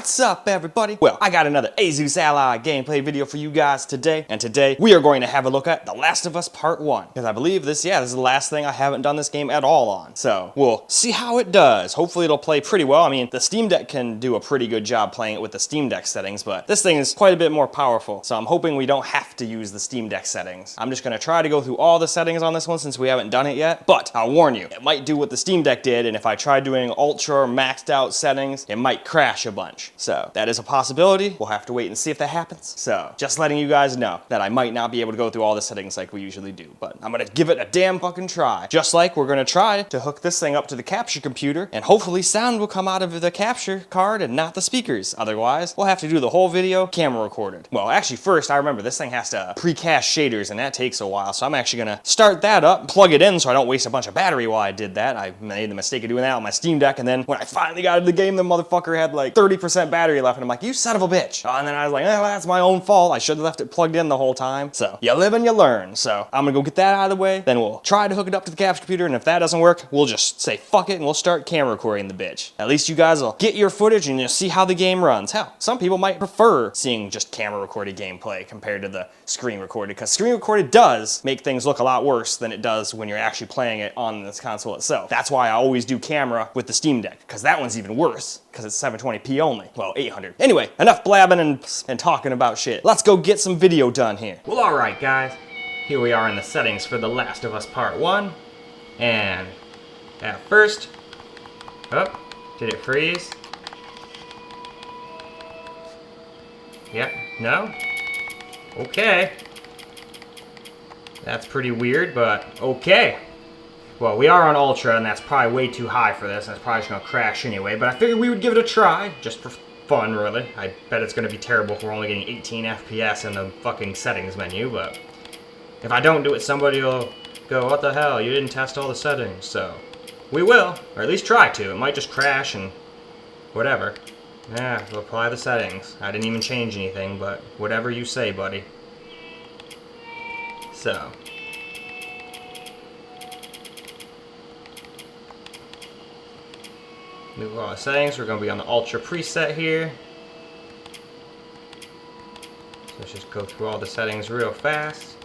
What's up, everybody? Well, I got another Asus Ally gameplay video for you guys today, and today we are going to have a look at The Last of Us Part 1, because I believe this is the last thing I haven't done this game at all on. So, we'll see how it does. Hopefully it'll play pretty well. I mean, the Steam Deck can do a pretty good job playing it with the Steam Deck settings, but this thing is quite a bit more powerful, so I'm hoping we don't have to use the Steam Deck settings. I'm just going to try to go through all the settings on this one since we haven't done it yet, but I'll warn you, it might do what the Steam Deck did, and if I try doing ultra or maxed out settings, it might crash a bunch. So that is a possibility. We'll have to wait and see if that happens. So just letting you guys know that I might not be able to go through all the settings like we usually do, but I'm gonna give it a damn fucking try. Just like we're gonna try to hook this thing up to the capture computer, and hopefully sound will come out of the capture card and not the speakers. Otherwise, we'll have to do the whole video camera recorded. Well, actually first, I remember this thing has to pre-cache shaders, and that takes a while, so I'm actually gonna start that up, plug it in so I don't waste a bunch of battery while I did that. I made the mistake of doing that on my Steam Deck, and then when I finally got into the game, the motherfucker had like 30% battery left, and I'm like, you son of a bitch. And then I was like, well, that's my own fault. I should have left it plugged in the whole time. So you live and you learn. So I'm gonna go get that out of the way, then we'll try to hook it up to the capture computer, and if that doesn't work, we'll just say fuck it and we'll start camera recording the bitch. At least you guys will get your footage and you'll see how the game runs. Hell, some people might prefer seeing just camera recorded gameplay compared to the screen recorded, because screen recorded does make things look a lot worse than it does when you're actually playing it on this console itself. That's why I always do camera with the Steam Deck, because that one's even worse, because it's 720p only. Well, 800. Anyway, enough blabbing and talking about shit. Let's go get some video done here. Well, alright guys. Here we are in the settings for The Last of Us Part 1. And at first, oh, did it freeze? Yep, no? Okay. That's pretty weird, but okay. Well, we are on Ultra, and that's probably way too high for this, and it's probably just gonna crash anyway, but I figured we would give it a try, just for fun, really. I bet it's gonna be terrible if we're only getting 18 FPS in the fucking settings menu, but if I don't do it, somebody will go, what the hell, you didn't test all the settings, so we will, or at least try to. It might just crash and whatever. Yeah, we'll apply the settings. I didn't even change anything, but whatever you say, buddy. So. Move all the settings. We're going to be on the Ultra preset here. So let's just go through all the settings real fast.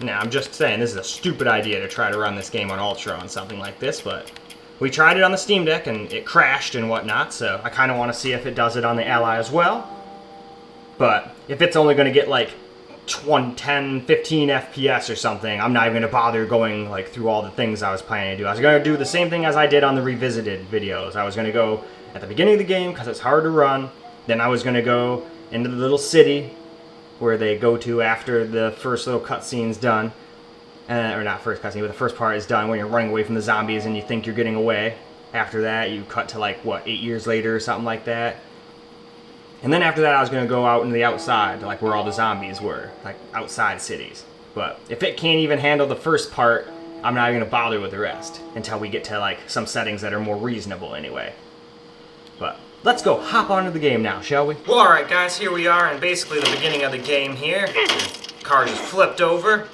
Now, I'm just saying, this is a stupid idea to try to run this game on Ultra on something like this, but we tried it on the Steam Deck and it crashed and whatnot, so I kind of want to see if it does it on the Ally as well. But if it's only going to get like 10, 15 FPS or something, I'm not even going to bother going like through all the things I was planning to do. I was going to do the same thing as I did on the revisited videos. I was going to go at the beginning of the game because it's hard to run. Then I was going to go into the little city where they go to after the first little cutscene's done. Or not first cutscene, but the first part is done when you're running away from the zombies and you think you're getting away. After that, you cut to like, what, 8 years later or something like that. And then after that, I was going to go out into the outside, like where all the zombies were, like outside cities. But if it can't even handle the first part, I'm not even going to bother with the rest until we get to like some settings that are more reasonable anyway. But let's go hop onto the game now, shall we? Well, alright guys, here we are in basically the beginning of the game here. The car just flipped over.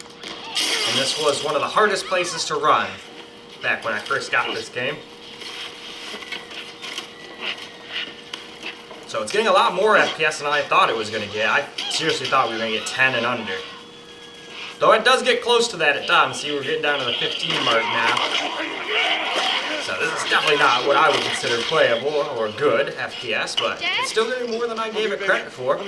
And this was one of the hardest places to run back when I first got this game. So it's getting a lot more FPS than I thought it was going to get. I seriously thought we were going to get 10 and under. Though it does get close to that at times. See, we're getting down to the 15 mark now. So this is definitely not what I would consider playable or good FPS, but it's still getting more than I gave it credit for.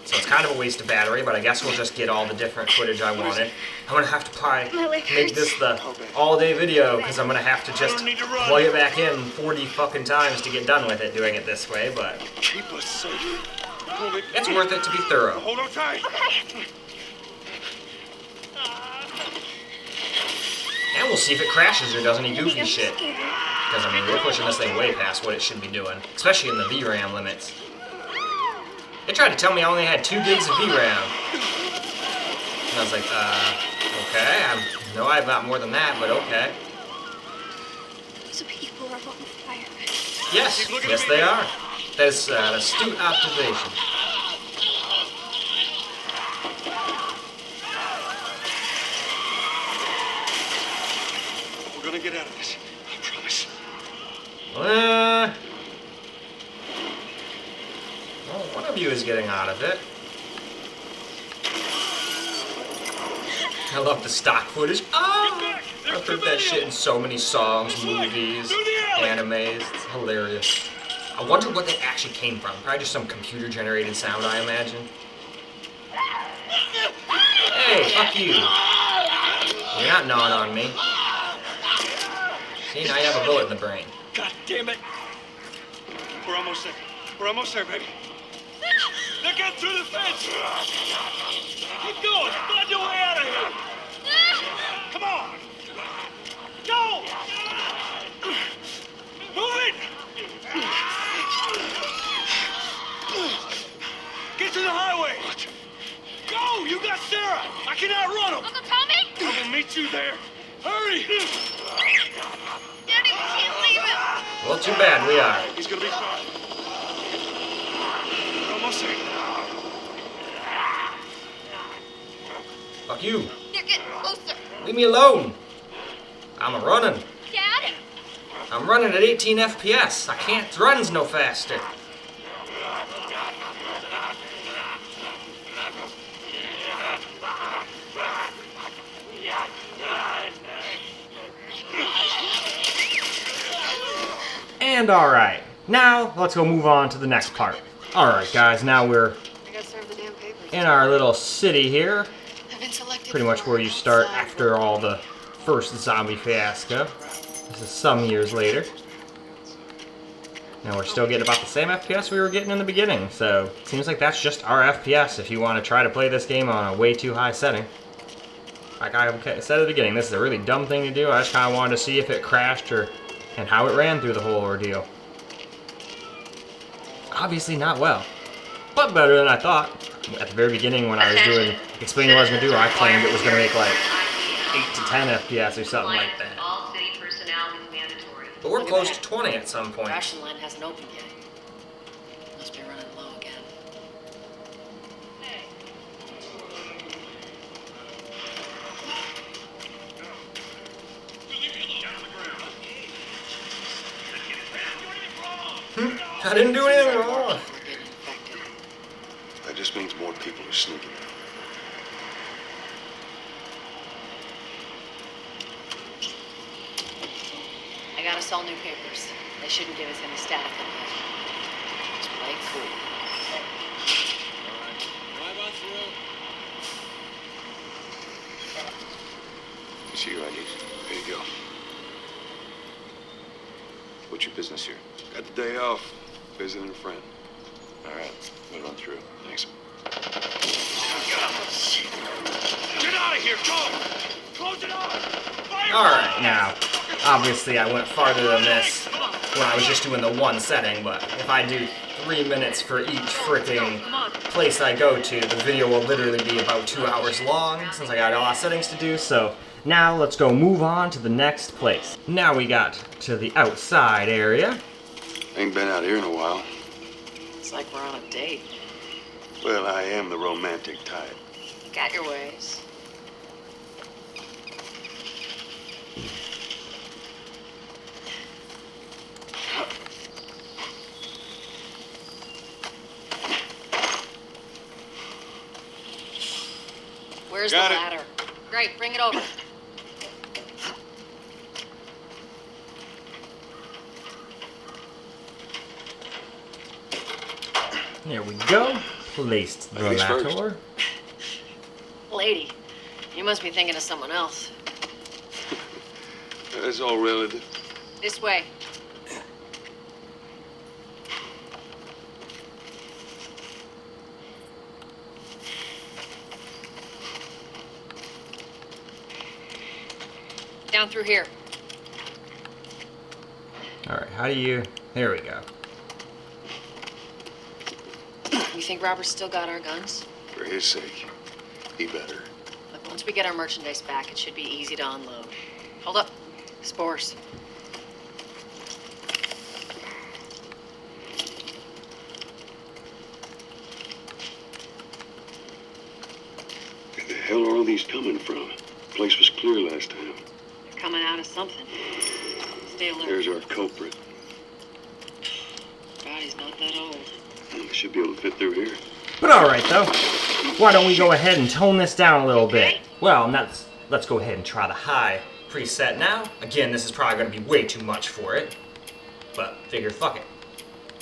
So it's kind of a waste of battery, but I guess we'll just get all the different footage I wanted. I'm going to have to probably make this the all-day video, because I'm going to have to just plug it back in 40 fucking times to get done with it doing it this way, but it's worth it to be thorough. Hold on tight. And we'll see if it crashes or does any goofy shit. Because, I mean, we're pushing this thing way past what it should be doing, especially in the VRAM limits. They tried to tell me I only had 2 gigs of VRAM. And I was like, okay. I know I've got more than that, but okay. Those people are on fire. Yes, yes they are. That is an astute observation. We're gonna get out of this. promise. Well, one of you is getting out of it. I love the stock footage. Ah! I've heard that shit in so many songs, movies, animes. It's hilarious. I wonder what that actually came from. Probably just some computer-generated sound, I imagine. Hey, fuck you. You're not gnawing on me. See, now you have a bullet in the brain. God damn it. We're almost there. We're almost there, baby. They're getting through the fence. Keep going. Find your way out of here. Come on. Go. Move it. Get to the highway. Go. You got Sarah. I cannot run them. Uncle Tommy? I will meet you there. Hurry. Daddy, we can't leave him. Well, too bad, we are. He's gonna be fine. We're almost there. Fuck you. They're getting closer. Leave me alone. I'm running. Dad? I'm running at 18 FPS. I can't run no faster. And alright, now let's go move on to the next part. Alright guys, now we're I gotta serve the damn papers. in our little city here. I've been selected Pretty much where you start after all the first zombie fiasco. This is some years later. Now we're still getting about the same FPS we were getting in the beginning, so it seems like that's just our FPS if you want to try to play this game on a way too high setting. Like I said at the beginning, this is a really dumb thing to do. I just kind of wanted to see if it crashed and how it ran through the whole ordeal. Obviously not well, but better than I thought. At the very beginning when I was explaining what I was going to do, I claimed it was going to make like 8 to 10 FPS or something like that. All city personnel is mandatory. But we're close to 20 at some point. Ration line hasn't opened yet. Must be running low again. I didn't do anything wrong. We're getting infected. That just means more people are sneaking. I got us all new papers. They shouldn't give us any static in there. Just play cool. See your IDs. There you go. What's your business here? Got the day off. Visiting a friend. All right. We'll run through. Thanks. Get out of here! Go! Close it off! Fire! Alright, now, obviously I went farther than this when I was just doing the one setting, but if I do 3 minutes for each freaking place I go to, the video will literally be about 2 hours long, since I got a lot of settings to do, so now let's go move on to the next place. Now we got to the outside area. Ain't been out here in a while. It's like we're on a date. Well, I am the romantic type. Got your ways. Where's Got the it. ladder? Great, bring it over. There we go. Placed the Ladies first. ladder. Lady, you must be thinking of someone else. That's all relative. This way. Down through here. Alright, how do you... There we go. You think Robert's still got our guns? For his sake, he better. Look, once we get our merchandise back, it should be easy to unload. Hold up. Spores. Where the hell are all these coming from? The place was clear last time. They're coming out of something. they alert? Here's our culprit. God, he's not that old. We should be able to fit through here. But alright though, why don't we go ahead and tone this down a little bit? Well, let's go ahead and try the high preset now. Again, this is probably going to be way too much for it, but figure fuck it.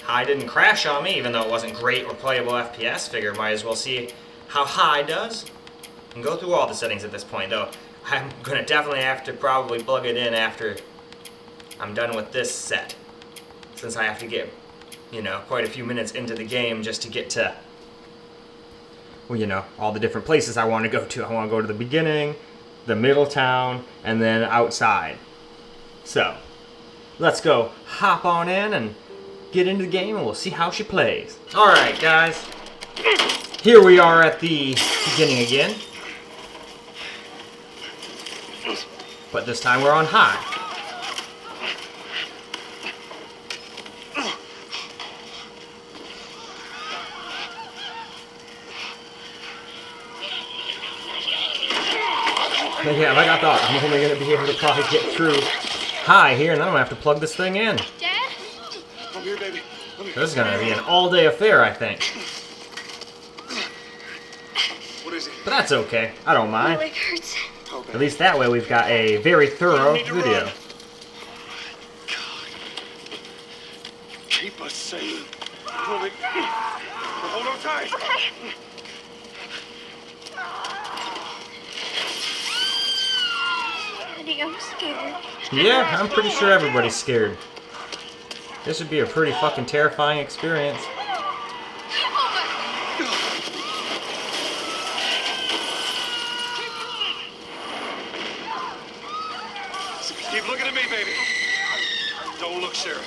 High didn't crash on me, even though it wasn't great or playable FPS. Figure might as well see how high does. And go through all the settings at this point though. I'm going to definitely have to probably plug it in after I'm done with this set, since I have to get, you know, quite a few minutes into the game just to get to, well, you know, all the different places I want to go to. I want to go to the beginning, the middle town, and then outside. So, let's go hop on in and get into the game and we'll see how she plays. Alright guys, here we are at the beginning again. But this time we're on high. But yeah, like I thought, I'm only going to be able to probably get through high here, and then I'm going to have to plug this thing in. Dad? Come here, baby. Come here. This is going to be an all-day affair, I think. What is it? But that's okay. I don't My mind. leg hurts. Okay. At least that way we've got a very thorough need to video. run. God. Keep us safe. Come on, baby. Hold on tight. Okay. Daddy, I'm scared. Yeah, I'm pretty sure everybody's scared. This would be a pretty fucking terrifying experience. Keep looking at me, baby. Don't look, Sarah.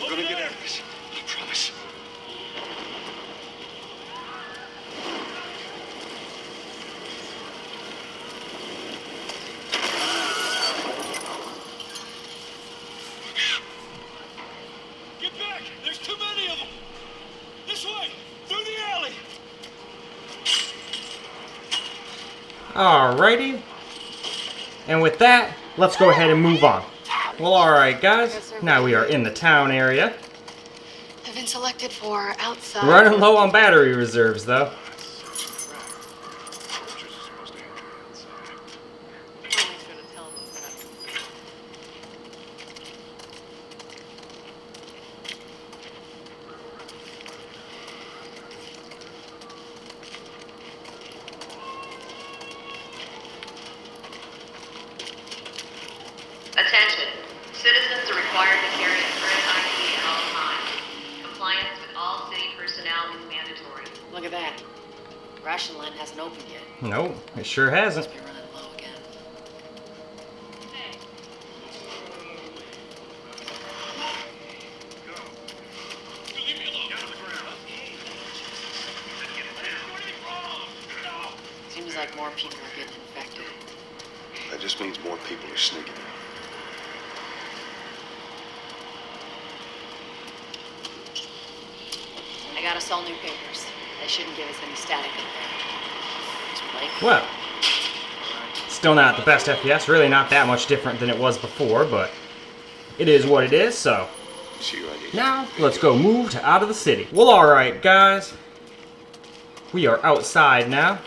We're gonna get out of this. I promise. Get back! There's too many of them! This way! Through the alley! Alrighty. And with that, let's go ahead and move on. Well, alright guys, now we are in the town area. I've been selected for outside. Running low on battery reserves though. Attention. Citizens are required to carry a threat ID at all times. Compliance with all city personnel is mandatory. Look at that. Ration line hasn't opened yet. Nope, it sure hasn't. Must be running low again. Leave me alone. Get on the ground. Seems like more people are getting infected. That just means more people are sneaking in. I got us all new papers. They shouldn't give us any static in there. Just play. Well, still not the best FPS, really not that much different than it was before, but it is what it is, so See your ID. now let's go move to out of the city. Well, alright guys, we are outside now.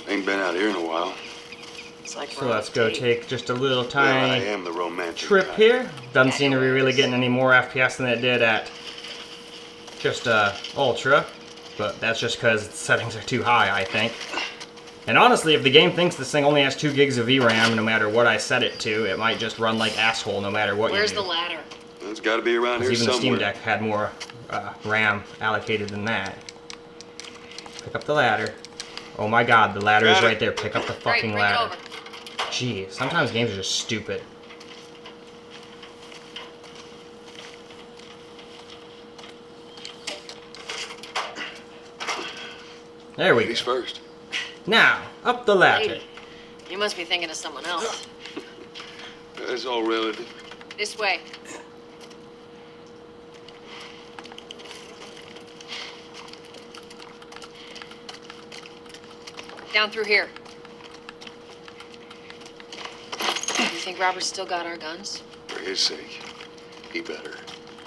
Ain't been out here in a while. It's like So we're on let's go tape. take just a little Well, I tiny am the romantic trip type. here. Doesn't seem to be really getting any more FPS than it did at just Ultra, but that's just because settings are too high, I think. And honestly, if the game thinks this thing only has 2 gigs of VRAM, no matter what I set it to, it might just run like asshole no matter what Where's you the do. ladder? It's got to be around here Because even the somewhere. Steam Deck had more RAM allocated than that. Pick up the ladder. Oh my god, the ladder is Got it. right there. Pick up the Great, fucking bring it ladder. over. Gee, sometimes games are just stupid. There we go. Ladies first. Now, up the ladder. Lady, you must be thinking of someone else. It's all relative. This way. Down through here. You think Robert's still got our guns? For his sake, he better.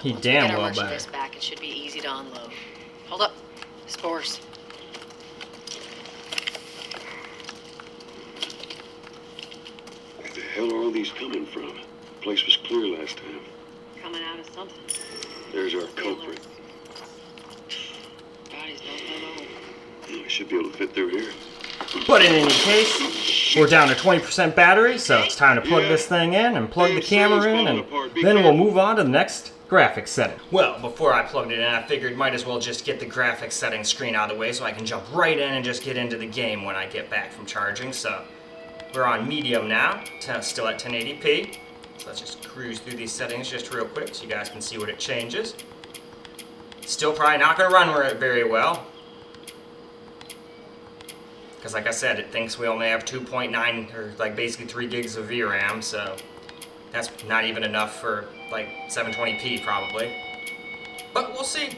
He Once we damn get our well better. merchandise back, it should be easy to unload. Hold up. Spores. Where the hell are all these coming from? The place was clear last time. Coming out of something. There's our culprit. Bodies don't live We should be able to fit through here. But in any case, we're down to 20% battery, so it's time to plug this thing in and plug the camera in, and then we'll move on to the next graphics setting. Well, before I plugged it in, I figured might as well just get the graphics settings screen out of the way so I can jump right in and just get into the game when I get back from charging. So we're on medium now, still at 1080p. So let's just cruise through these settings just real quick so you guys can see what it changes. Still probably not going to run very well, because like I said, it thinks we only have 2.9 or like basically 3 gigs of VRAM, so that's not even enough for like 720p probably. But we'll see.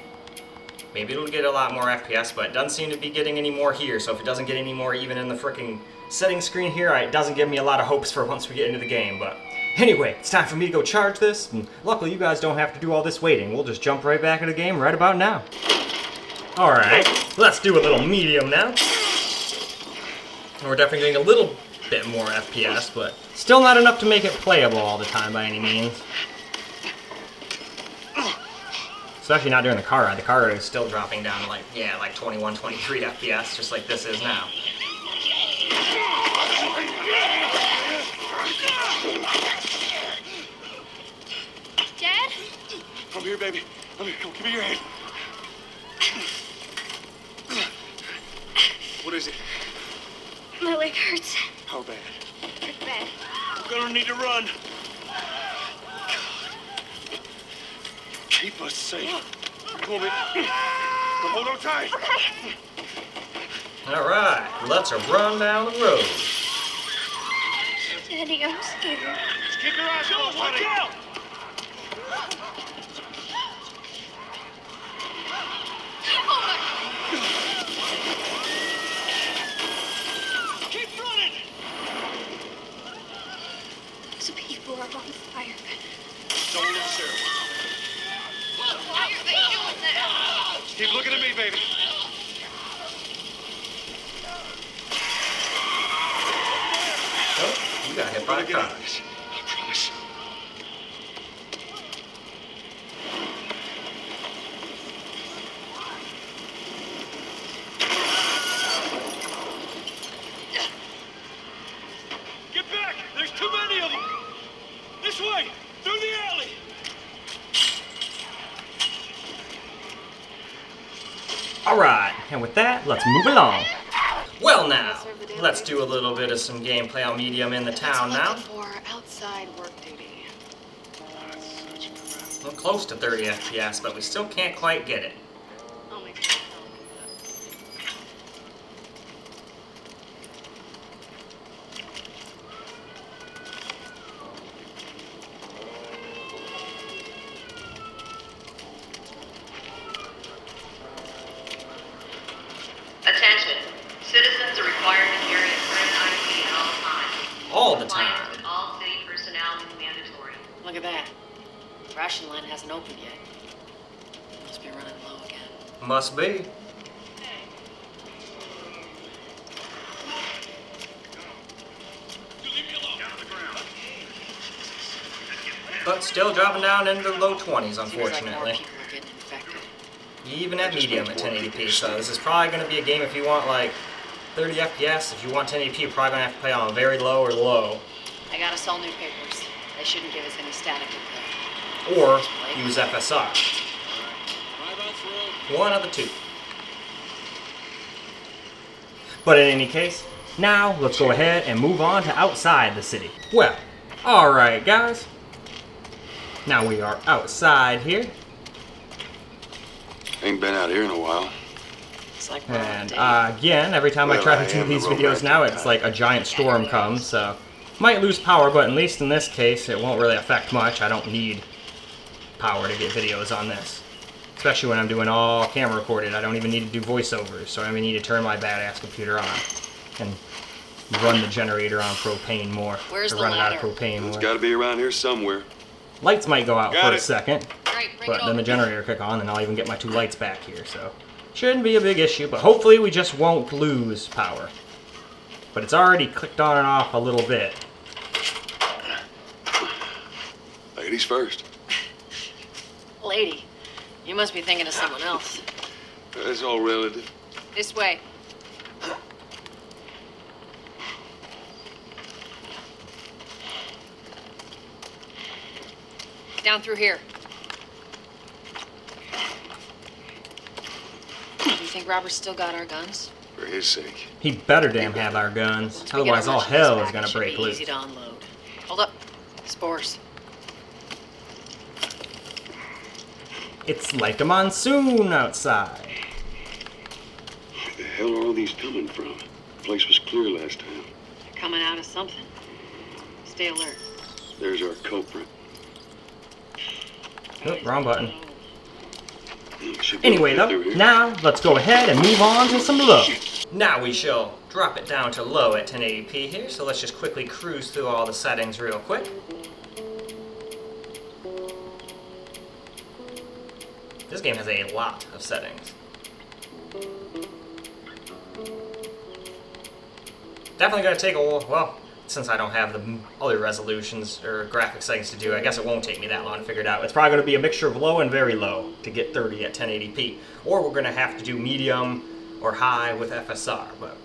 Maybe it'll get a lot more FPS, but it doesn't seem to be getting any more here. So if it doesn't get any more even in the frickin' settings screen here, it doesn't give me a lot of hopes for once we get into the game. But anyway, it's time for me to go charge this. And luckily you guys don't have to do all this waiting. We'll just jump right back into the game right about now. Alright, let's do a little medium now. We're definitely getting a little bit more FPS, but still not enough to make it playable all the time by any means. Especially not during the car ride. The car ride is still dropping down to like 21, 23 FPS, just like this is now. Dad? Come here, baby. Come here. Come, give me your hand. What is it? My leg hurts. How bad? Pretty bad. I'm gonna need to run. Keep us safe. Come on, baby. Now hold on tight. Okay. Alright, let's run down the road. Daddy, I'm scared. Just keep your eyes closed, watch out! Keep running! Those people are on fire. Don't look, Sarah. Why are they doing that? Keep looking at me, baby. Oh, you got hit by a car. I promise. Get back! There's too many of them! This way! Through the alley! Alright, and with that, let's move along. Well now, let's do a little bit of some gameplay on medium in the town now. For outside work duty. We're close to 30 FPS, but we still can't quite get it. I'll make sure. Attention. Citizens are required to carry a current ID at all times. All the Compliance time. with all city personnel is mandatory. Look at that. Ration line hasn't opened yet. Must be running low again. Must be. But still dropping down into the low 20s, Seems like more unfortunately. people are getting infected. Even at medium at 1080p, so this is probably going to be a game if you want like 30 FPS. If you want 1080p, you're probably going to have to play on very low or low. I got us all new papers. They shouldn't give us any static input. Or use FSR. One of the two. But in any case, now let's go ahead and move on to outside the city. Well, alright guys. Now we are outside here. Ain't been out here in a while. It's like we're on a And date. again, every time I Well, try I to do am these a videos romantic now, it's guy. like a giant storm comes, so might lose power, but at least in this case, it won't really affect much. I don't need power to get videos on this. Especially when I'm doing all camera recorded. I don't even need to do voiceovers, so I don't even need to turn my badass computer on. and run the generator on propane more. Where's or the run it out of ladder? propane It's more. got to be around here somewhere. Lights might go out Got for a it. second, Great, bring but it then the over. generator kick on, and I'll even get my 2 lights back here. So shouldn't be a big issue, but hopefully we just won't lose power. But it's already clicked on and off a little bit. Ladies first. Lady, you must be thinking of someone else. That's all relative. This way. Down through here. Do you think Robert's still got our guns? For his sake. He better damn have our guns, Once we get otherwise our all merchandise hell back, is gonna it should break be loose. Easy to unload. Hold up. Spores. It's like a monsoon outside. Where the hell are all these coming from? The place was clear last time. They're coming out of something. Stay alert. There's our culprit. Oh, wrong button. Should be able Anyway to though, get through here. now let's go ahead and move on to some low. Now we shall drop it down to low at 1080p here, so let's just quickly cruise through all the settings real quick. This game has a lot of settings. Definitely gonna take a while, well, since I don't have the other resolutions or graphic settings to do, I guess it won't take me that long to figure it out. It's probably gonna be a mixture of low and very low to get 30 at 1080p. Or we're gonna have to do medium or high with FSR, but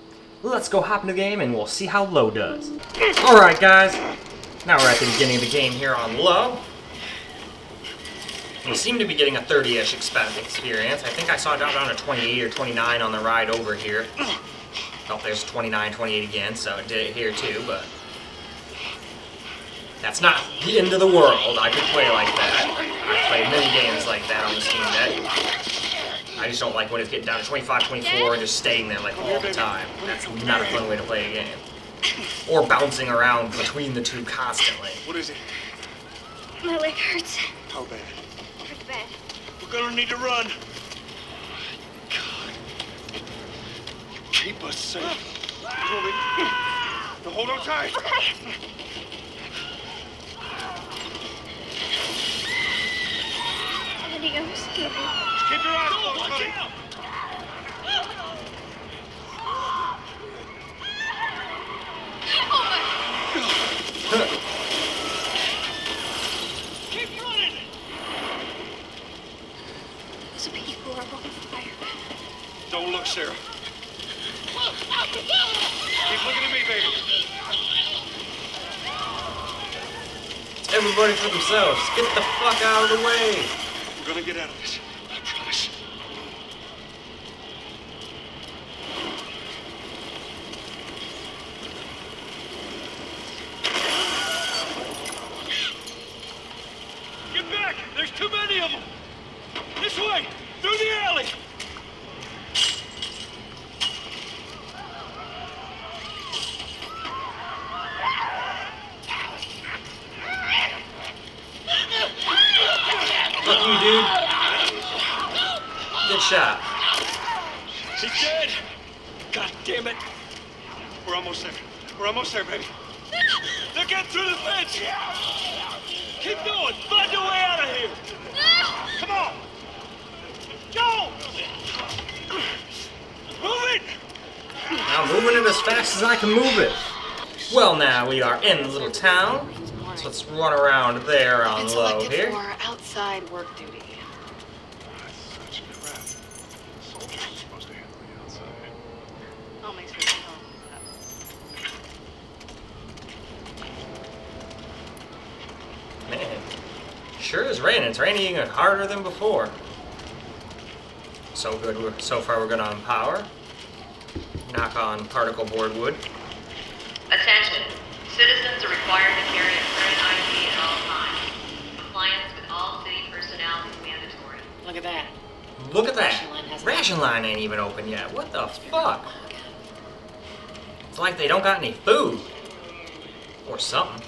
let's go hop in the game and we'll see how low does. Alright guys, now we're at the beginning of the game here on low. We seem to be getting a 30-ish experience. I think I saw it down to 28 or 29 on the ride over here. Oh, there's 29, 28 again, so it did it here too, but that's not the end of the world. I could play like that. I've played many games like that on the Steam Deck. I just don't like when it's getting down to 25, 24 and just staying there like all the time. That's not a fun way to play a game. Or bouncing around between the two constantly. What is it? My leg hurts. How bad? Pretty bad. We're gonna need to run. God. Keep us safe. Moving. Now hold on tight. Daddy, I'm scared. Keep your eyes closed, buddy. Keep running. Those people are on fire. Don't look, Sarah. Keep looking at me, baby. Everybody for themselves. Get the fuck out of the way. We're gonna get out of this. I promise. Get back! There's too many of them! This way! Through the alley! Fuck you, dude. Good shot. He's dead! God damn it! We're almost there. We're almost there, baby. They're getting through the fence! Keep going! Find your way out of here! Come on! Go! Move it! I'm moving it as fast as I can move it. Well, now we are in the little town. So let's run around there on Been low selected here. for outside work duty. Such crap. Soldiers are supposed to handle the outside. I'll make sure to tell them Man, sure is raining. It's raining even harder than before. So good. So far we're good on power. Knock on particle board wood. Attention. Citizens are required to carry a current ID at all times. Compliance with all city personnel is mandatory. that. Look at that. Look at that. Ration line hasn't Ration line ain't even open yet. What the fuck? It's like they don't got any food. Or something.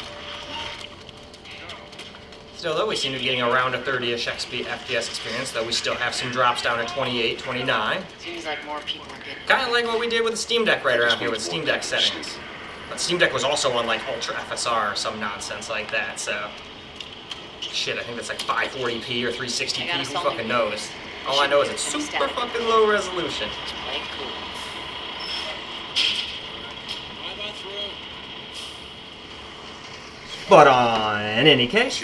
Still though, we seem to be getting around a 30-ish FPS experience, though we still have some drops down to 28, 29. Seems like more people are getting. Kind of like what we did with the Steam Deck right around here with Steam Deck settings. But Steam Deck was also on like Ultra FSR or some nonsense like that, so... Shit, I think that's like 540p or 360p, who fucking knows? All I know is it's super fucking low resolution. Just play it cool. But in any case,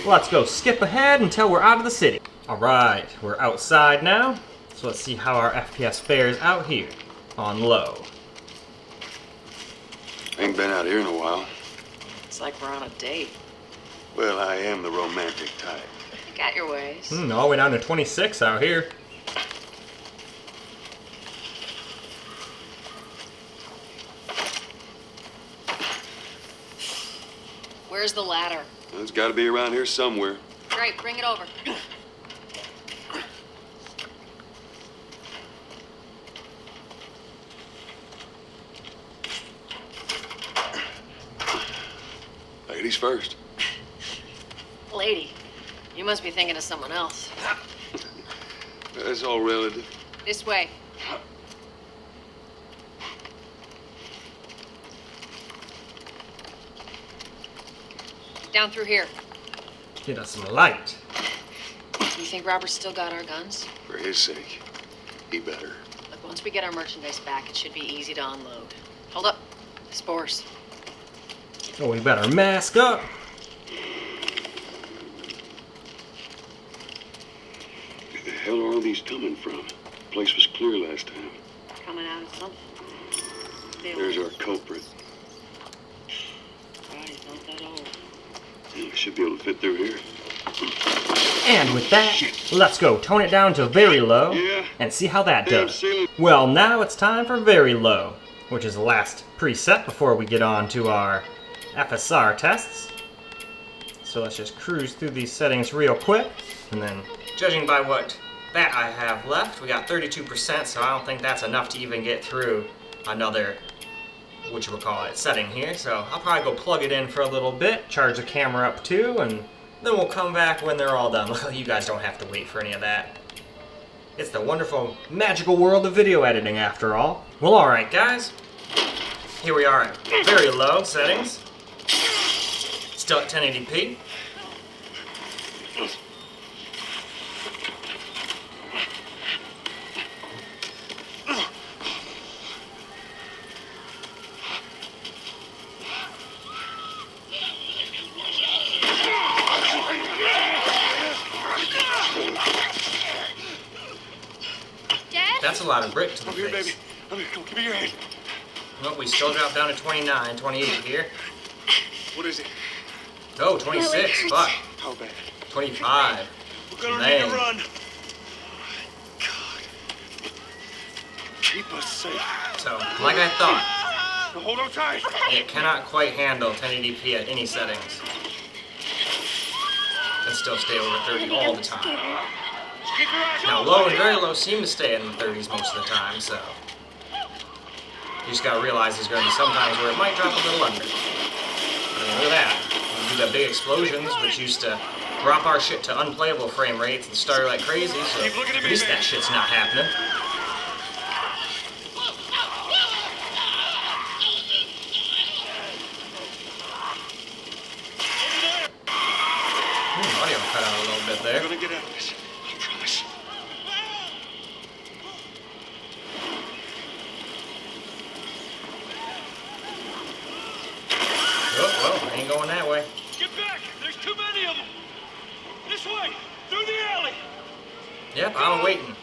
let's go skip ahead until we're out of the city. Alright, we're outside now, so let's see how our FPS fares out here on low. Ain't been out here in a while. It's like we're on a date. Well, I am the romantic type. You got your ways. All the way down to 26 out here. Where's the ladder? It's got to be around here somewhere. Great, bring it over. Ladies first. Lady, you must be thinking of someone else. That's all relative. This way. Down through here. Get us some light. You think Robert's still got our guns? For his sake, he better. Look, once we get our merchandise back, it should be easy to unload. Hold up. Spores. Oh, we better mask up. Where the hell are all these coming from? The place was clear last time. Coming out of something. There's our culprit. God, he's not that old. Yeah, we should be able to fit through here. And with that, let's go tone it down to very low and see how that does. Well, now it's time for very low, which is the last preset before we get on to our FSR tests. So let's just cruise through these settings real quick, and then judging by what that I have left, we got 32%, so I don't think that's enough to even get through another, whatchamacallit, setting here. So I'll probably go plug it in for a little bit, charge the camera up too, and then we'll come back when they're all done. You guys don't have to wait for any of that. It's the wonderful, magical world of video editing after all. Well, alright guys. Here we are at very low settings. Still at 1080p. Dad? That's a lot of brick to the Come here, face. baby. Come here, come give me your hand. Well, we still dropped down to 29, 28 here. What is it? Oh, 26, hurts. fuck. How bad? 25. We're gonna Man. need to run. God. Keep us safe. So, like I thought, Now hold on tight. it cannot quite handle 1080p at any settings. And still stay over 30 all the time. Keep your eyes Now, open. low and very low seem to stay in the 30s most of the time, so you just gotta realize there's gonna be some times where it might drop a little under. I mean, look at that. We do the big explosions, which used to drop our shit to unplayable frame rates and stutter like crazy, so Keep looking at at me, least man. that shit's not happening. Audio cut out a little bit We're there. gonna get out of this. I promise. Oh, well, ain't going that way. Get back! There's too many of them. This way, through the alley. Yep, I'm waiting.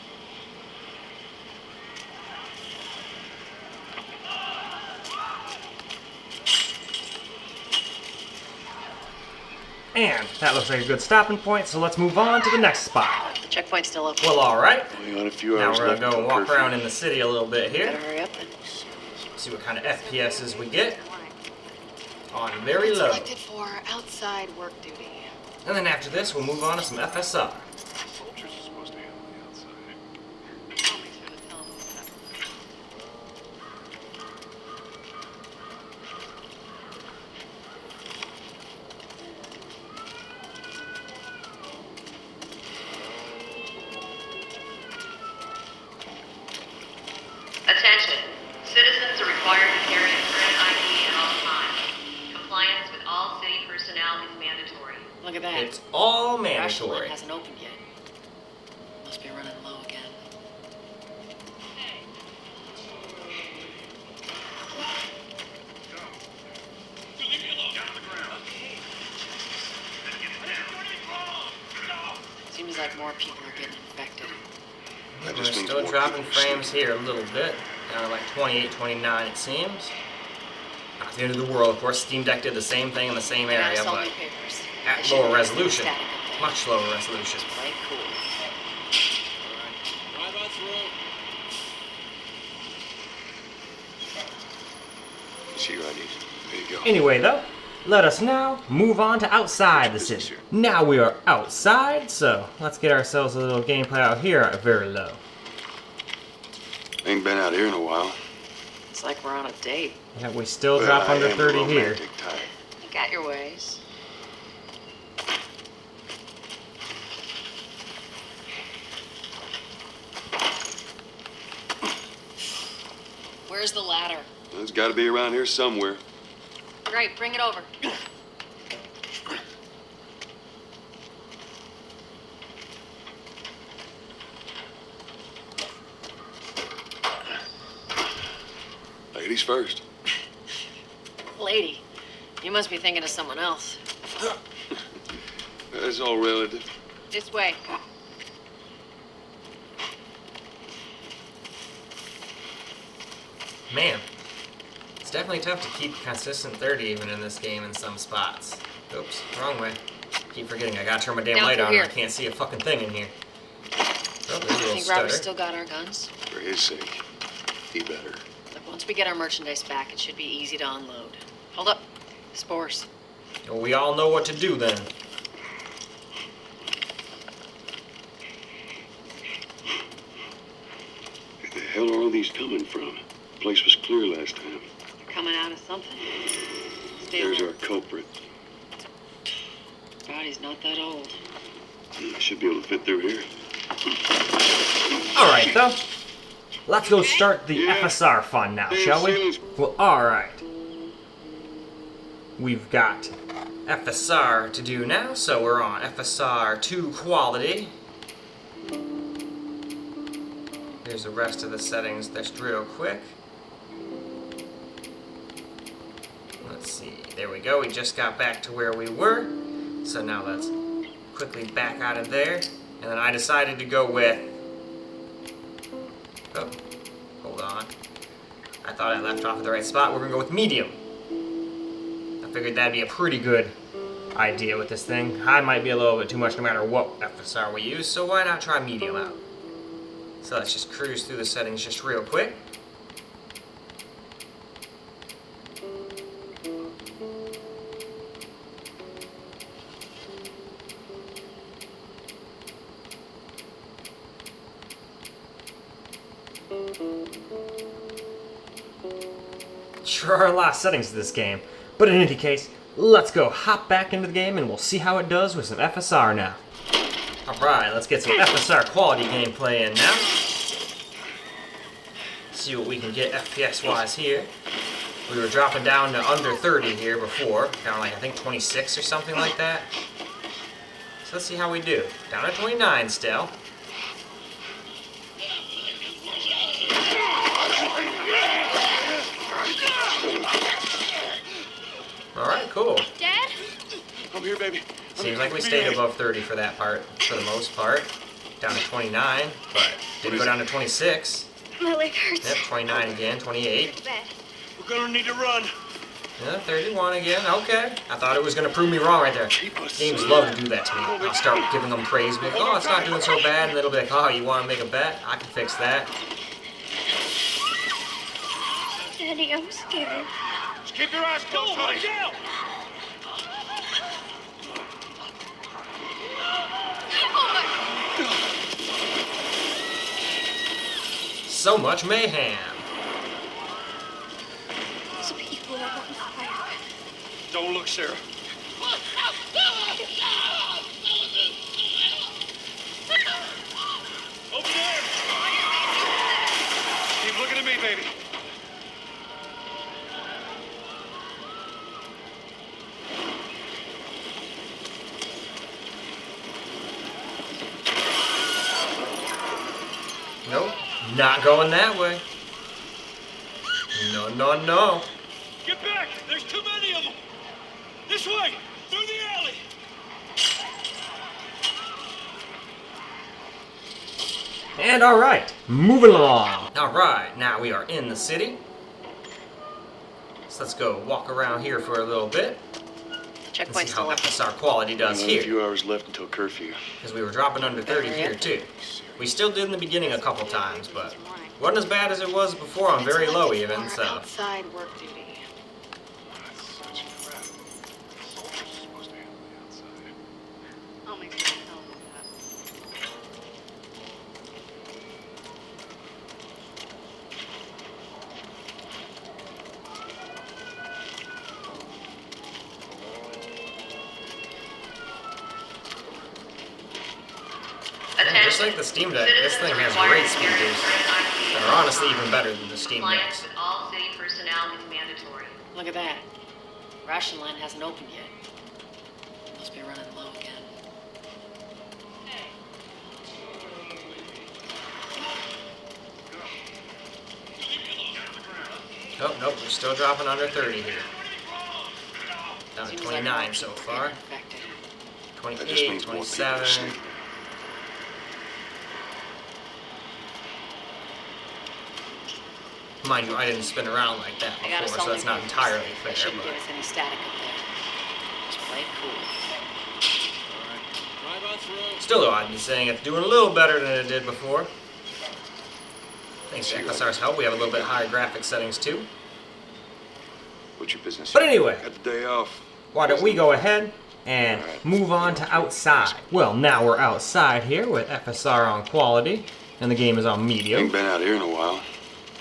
And that looks like a good stopping point, so let's move on to the next spot. The checkpoint's still open. Well, alright. We got a few Now hours we're left gonna go and until walk curfew. around in the city a little bit Better here. hurry up then. See what kind of FPSs we get. On very low. Selected for outside work duty. And then after this, we'll move on to some FSR. Soldiers are supposed to handle the outside. story. Line hasn't opened yet. Must be running low again. Seems like more people are getting infected. That We're just means still more dropping people are frames sick. here a little bit. Down to like 28, 29 it seems. Not the end of the world. Of course, Steam Deck did the same thing in the same I gotta area, sell but new papers. at They shouldn't lower give us any resolution. static up there. Much lower resolution. Play cool. Drive on through. See your IDs. There you go. Anyway, though, let us now move on to outside the city. Now we are outside, so let's get ourselves a little gameplay out here at very low. Ain't been out here in a while. It's like we're on a date. Yeah, we still Well, drop I under am a 30 here. romantic type. You got your ways. Where's the ladder? Well, it's got to be around here somewhere. Great, bring it over. Ladies first. Lady, you must be thinking of someone else. That's all relative. This way. Man, it's definitely tough to keep consistent 30 even in this game in some spots. Oops, wrong way. Keep forgetting I gotta turn my damn Down light through on here. or I can't see a fucking thing in here. Oh, there's a I little think Robert's stutter. still got our guns. For his sake, he better. Look, once we get our merchandise back, it should be easy to unload. Hold up. Spores. Well, we all know what to do then. Where the hell are all these coming from? The place was clear last time. They're coming out of something. Stay There's our alert. culprit. Body's not that old. I should be able to fit through here. Alright, though. Let's go start the Yeah. FSR fun now, Yeah, shall we? ceilings. Well, alright. We've got FSR to do now, so we're on FSR 2 Quality. Here's the rest of the settings just real quick. Let's see, there we go, we just got back to where we were. So now let's quickly back out of there. And then I decided to go with... Oh, hold on. I thought I left off at the right spot. We're gonna go with medium. I figured that'd be a pretty good idea with this thing. High might be a little bit too much no matter what FSR we use, so why not try medium out? So let's just cruise through the settings just real quick. Sure are a lot of settings to this game, but in any case, let's go hop back into the game and we'll see how it does with some FSR now. Alright, let's get some FSR quality gameplay in now. See what we can get FPS-wise here. We were dropping down to under 30 here before, down to like I think 26 or something like that. So let's see how we do. Down to 29 still. Alright, cool. Dad? I'm here, baby. Seems like we stayed above 30 for that part, for the most part. Down to 29, but didn't go down to 26. My leg hurts. Yep, 29 again, 28. Go to bed. We're gonna need to run. Yeah, 31 again, okay. I thought it was going to prove me wrong right there. Games love to do that to me. I'll start giving them praise, be like, oh, it's not doing so bad, and it'll be like, oh, you want to make a bet? I can fix that. Daddy, I'm scared. Just keep your eyes closed, honey. Watch out! So much mayhem. Those people are on fire. Don't look, Sarah. Over there! Keep looking at me, baby. Nope, not going that way. No, no, no. Get back! There's too many of them! This way! Through the alley! And alright, moving along. Alright, now we are in the city. So let's go walk around here for a little bit. And see Checkpoint's how still up. FSR quality does A here. few hours left until curfew. Because we were dropping under 30 here too. We still did in the beginning a couple times, but wasn't as bad as it was before on very low even, so. Outside work duty. Such crap. Soldiers are supposed to handle the outside. I'll make sure to tell them that. And just like the Steam Deck, this thing has great speakers that are honestly even better than the Steam Compliance Decks. with all city personnel is mandatory. Look at that. Ration line hasn't opened yet. Must be running low again. Oh, nope, we're still dropping under 30 here. Down to Seems 29 like so more people far. are infected. That just 28, means more people 27. are sick. Mind you, I didn't spin around like that I gotta before, sell so that's new not papers. entirely They fair, shouldn't give but us any static up there. Just play it cool. still though, I'd be saying it's doing a little better than it did before. Thanks to FSR's help, we have a little bit higher graphic settings too. What's your business? But anyway, Got the day off. why don't we go ahead and move on to outside. Well, now we're outside here with FSR on quality, and the game is on Ain't medium. been out here in a while.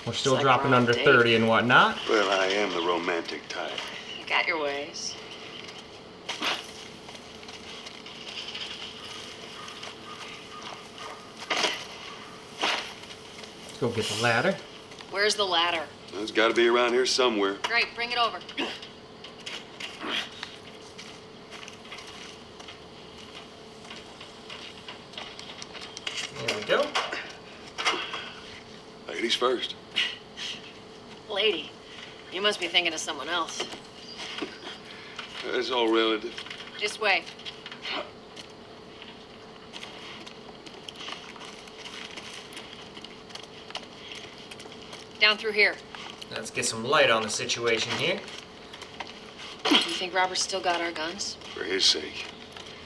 We're still It's like dropping we're on under a date. 30 and whatnot. Well, I am the romantic type. You got your ways. Let's go get the ladder. Where's the ladder? It's got to be around here somewhere. Great, bring it over. There we go. Ladies first. Lady, you must be thinking of someone else. It's all relative. This way. Down through here. Let's get some light on the situation here. You think Robert's still got our guns? For his sake,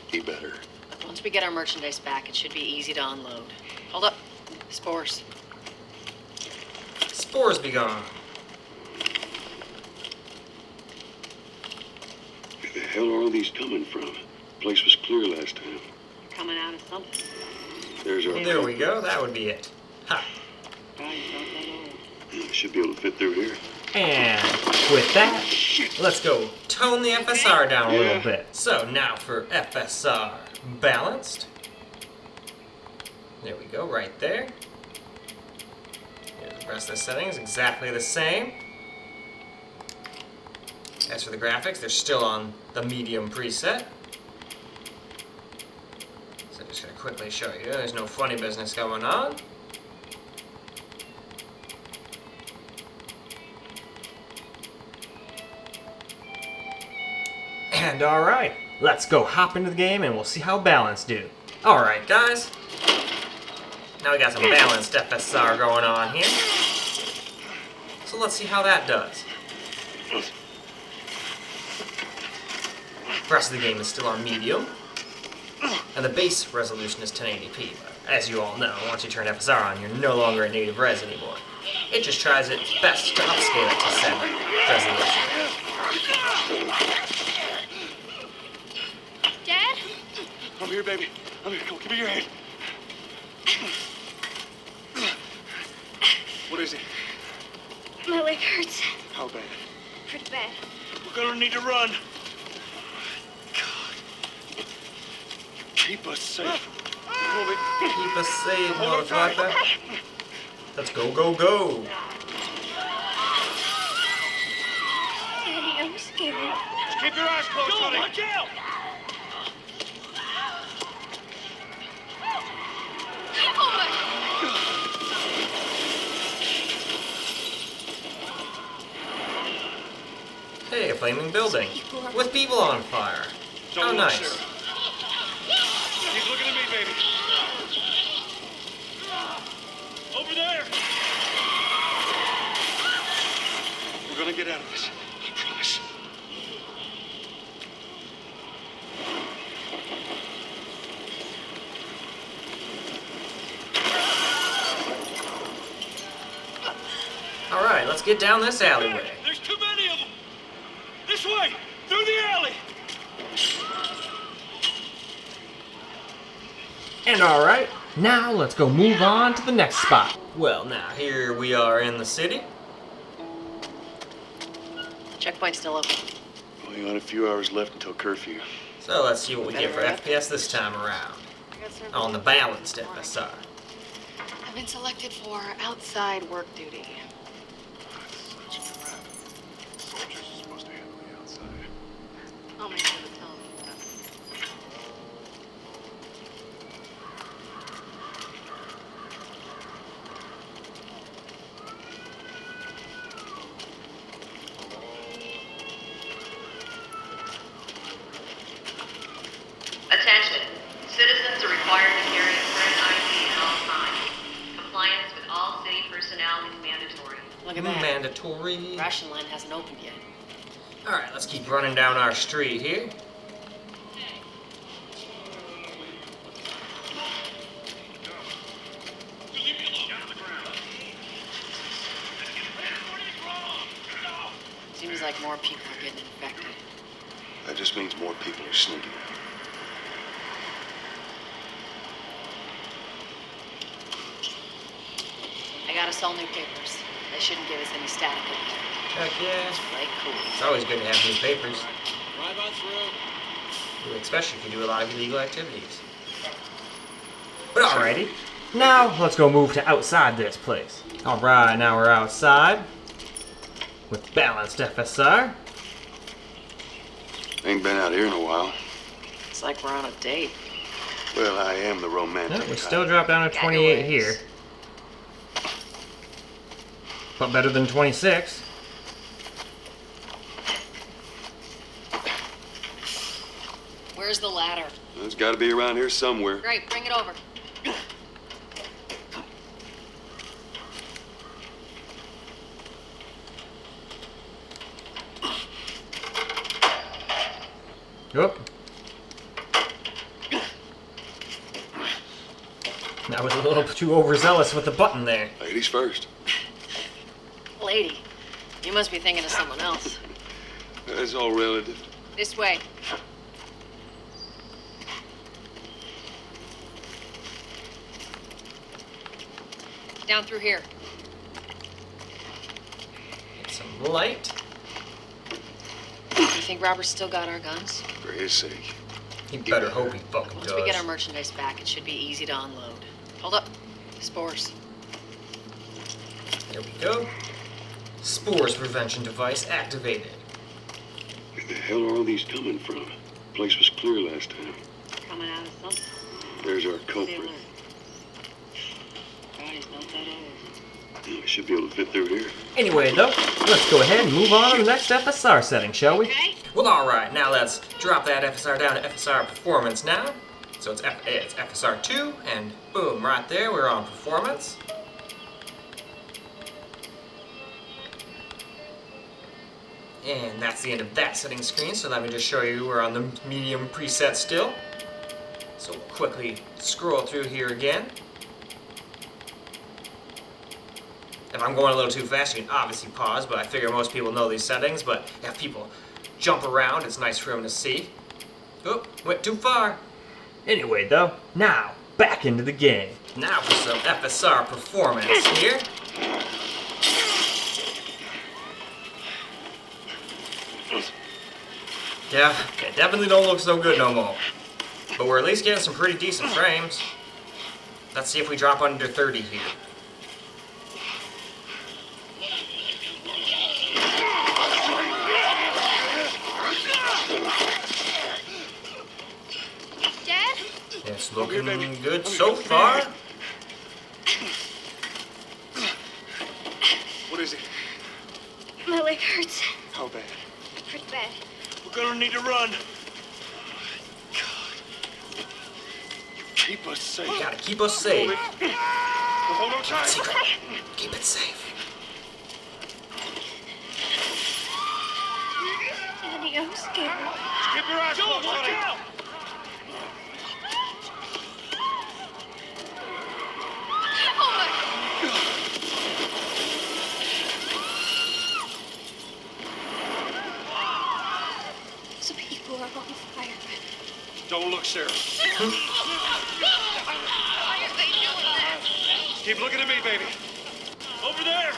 he better. Look, once we get our merchandise back, it should be easy to unload. Hold up. Spores. Spores be gone. Where the hell are all these coming from? The place was clear last time. Coming out of something. There's our... There we go, that would be it. Ha! Should be able to fit through here. And with that, let's go tone the FSR down a little Yeah. bit. So now for FSR Balanced. There we go, right there. Here's the rest of the settings, exactly the same. As for the graphics, they're still on the medium preset. So I'm just going to quickly show you, there's no funny business going on. And alright, let's go hop into the game and we'll see how balanced do. Alright guys, now we got some balanced FSR going on here. So let's see how that does. The rest of the game is still on medium. And the base resolution is 1080p, but as you all know, once you turn FSR on, you're no longer at native res anymore. It just tries its best to upscale it to said resolution. Dad? I'm here, baby. I'm here. Come on, give me your hand. What is it? My leg hurts. How bad? Pretty bad. We're gonna need to run. Keep us safe. Keep us safe, motherfucker. Let's go, go, go. Daddy, I'm scared. Just keep your eyes closed, honey. Watch out! Oh my! flaming building with people on fire. How Don't look, nice. sir. He's looking at me, baby. Over there. We're gonna get out of this. I promise. Alright, let's get down this alleyway. There's too many of them. This way, through the alley. And alright, now let's go move on to the next spot. Well, now here we are in the city. Checkpoint's still open. Only got a few hours left until curfew. So let's see what we get for FPS this time around. On the balanced FSR. I've been selected for outside work duty. Such crap. Soldiers are supposed to handle the outside. I'll make sure to tell them that. Attention. Citizens are required to carry a current ID at all times. Compliance with all city personnel is mandatory. Look at that. Mandatory. Ration line hasn't opened yet. Alright, let's keep running down our street here. Seems like more people are getting infected. That just means more people are sneaking out. I got us all new papers. They shouldn't give us any static up here. Heck yeah. Play cool. It's always good to have new papers. Drive on through. Especially if you do a lot of illegal activities. But alrighty. Now, let's go move to outside this place. Alright, now we're outside. With balanced FSR. Ain't been out here in a while. It's like we're on a date. Well, I am the romantic Yeah, we type. still drop down to 28 here. But better than 26. Where's the ladder? It's got to be around here somewhere. Great, bring it over. Oop. I was a little too overzealous with the button there. Ladies first. Lady, you must be thinking of someone else. It's all relative. This way. Down through here. Get some light. You think Robert's still got our guns? For his sake. He better hope he fucking Once does. we get our merchandise back, it should be easy to unload. Hold up. Spores. There we go. Spores prevention device activated. Where the hell are all these coming from? Place was clear last time. Coming out of something. There's our culprit. Body's not that old. I should be able to fit through here. Anyway, though, let's go ahead and move on to the next FSR setting, shall we? Okay. Well, alright, now let's drop that FSR down to FSR Performance now. So it's FSR 2, and boom, right there, we're on Performance. And that's the end of that setting screen, so let me just show you we're on the medium preset still. So we'll quickly scroll through here again. If I'm going a little too fast, you can obviously pause, but I figure most people know these settings, but if people jump around, it's nice for them to see. Oh, went too far. Anyway, though, now, back into the game. Now for some FSR Performance here. Yeah, it definitely don't look so good no more. But we're at least getting some pretty decent frames. Let's see if we drop under 30 here. Dad? It's looking good so far. What is it? My leg hurts. How bad? Pretty bad. ahead. We're gonna need to run. God. Keep us safe. Gotta keep us safe. Hold on tight. Secret. Keep it safe. Adios, Gabriel. Keep your eyes closed, watch buddy. out! Oh my. Some people are on fire. Don't look, Sarah. Why are they doing that? Keep looking at me, baby. Over there.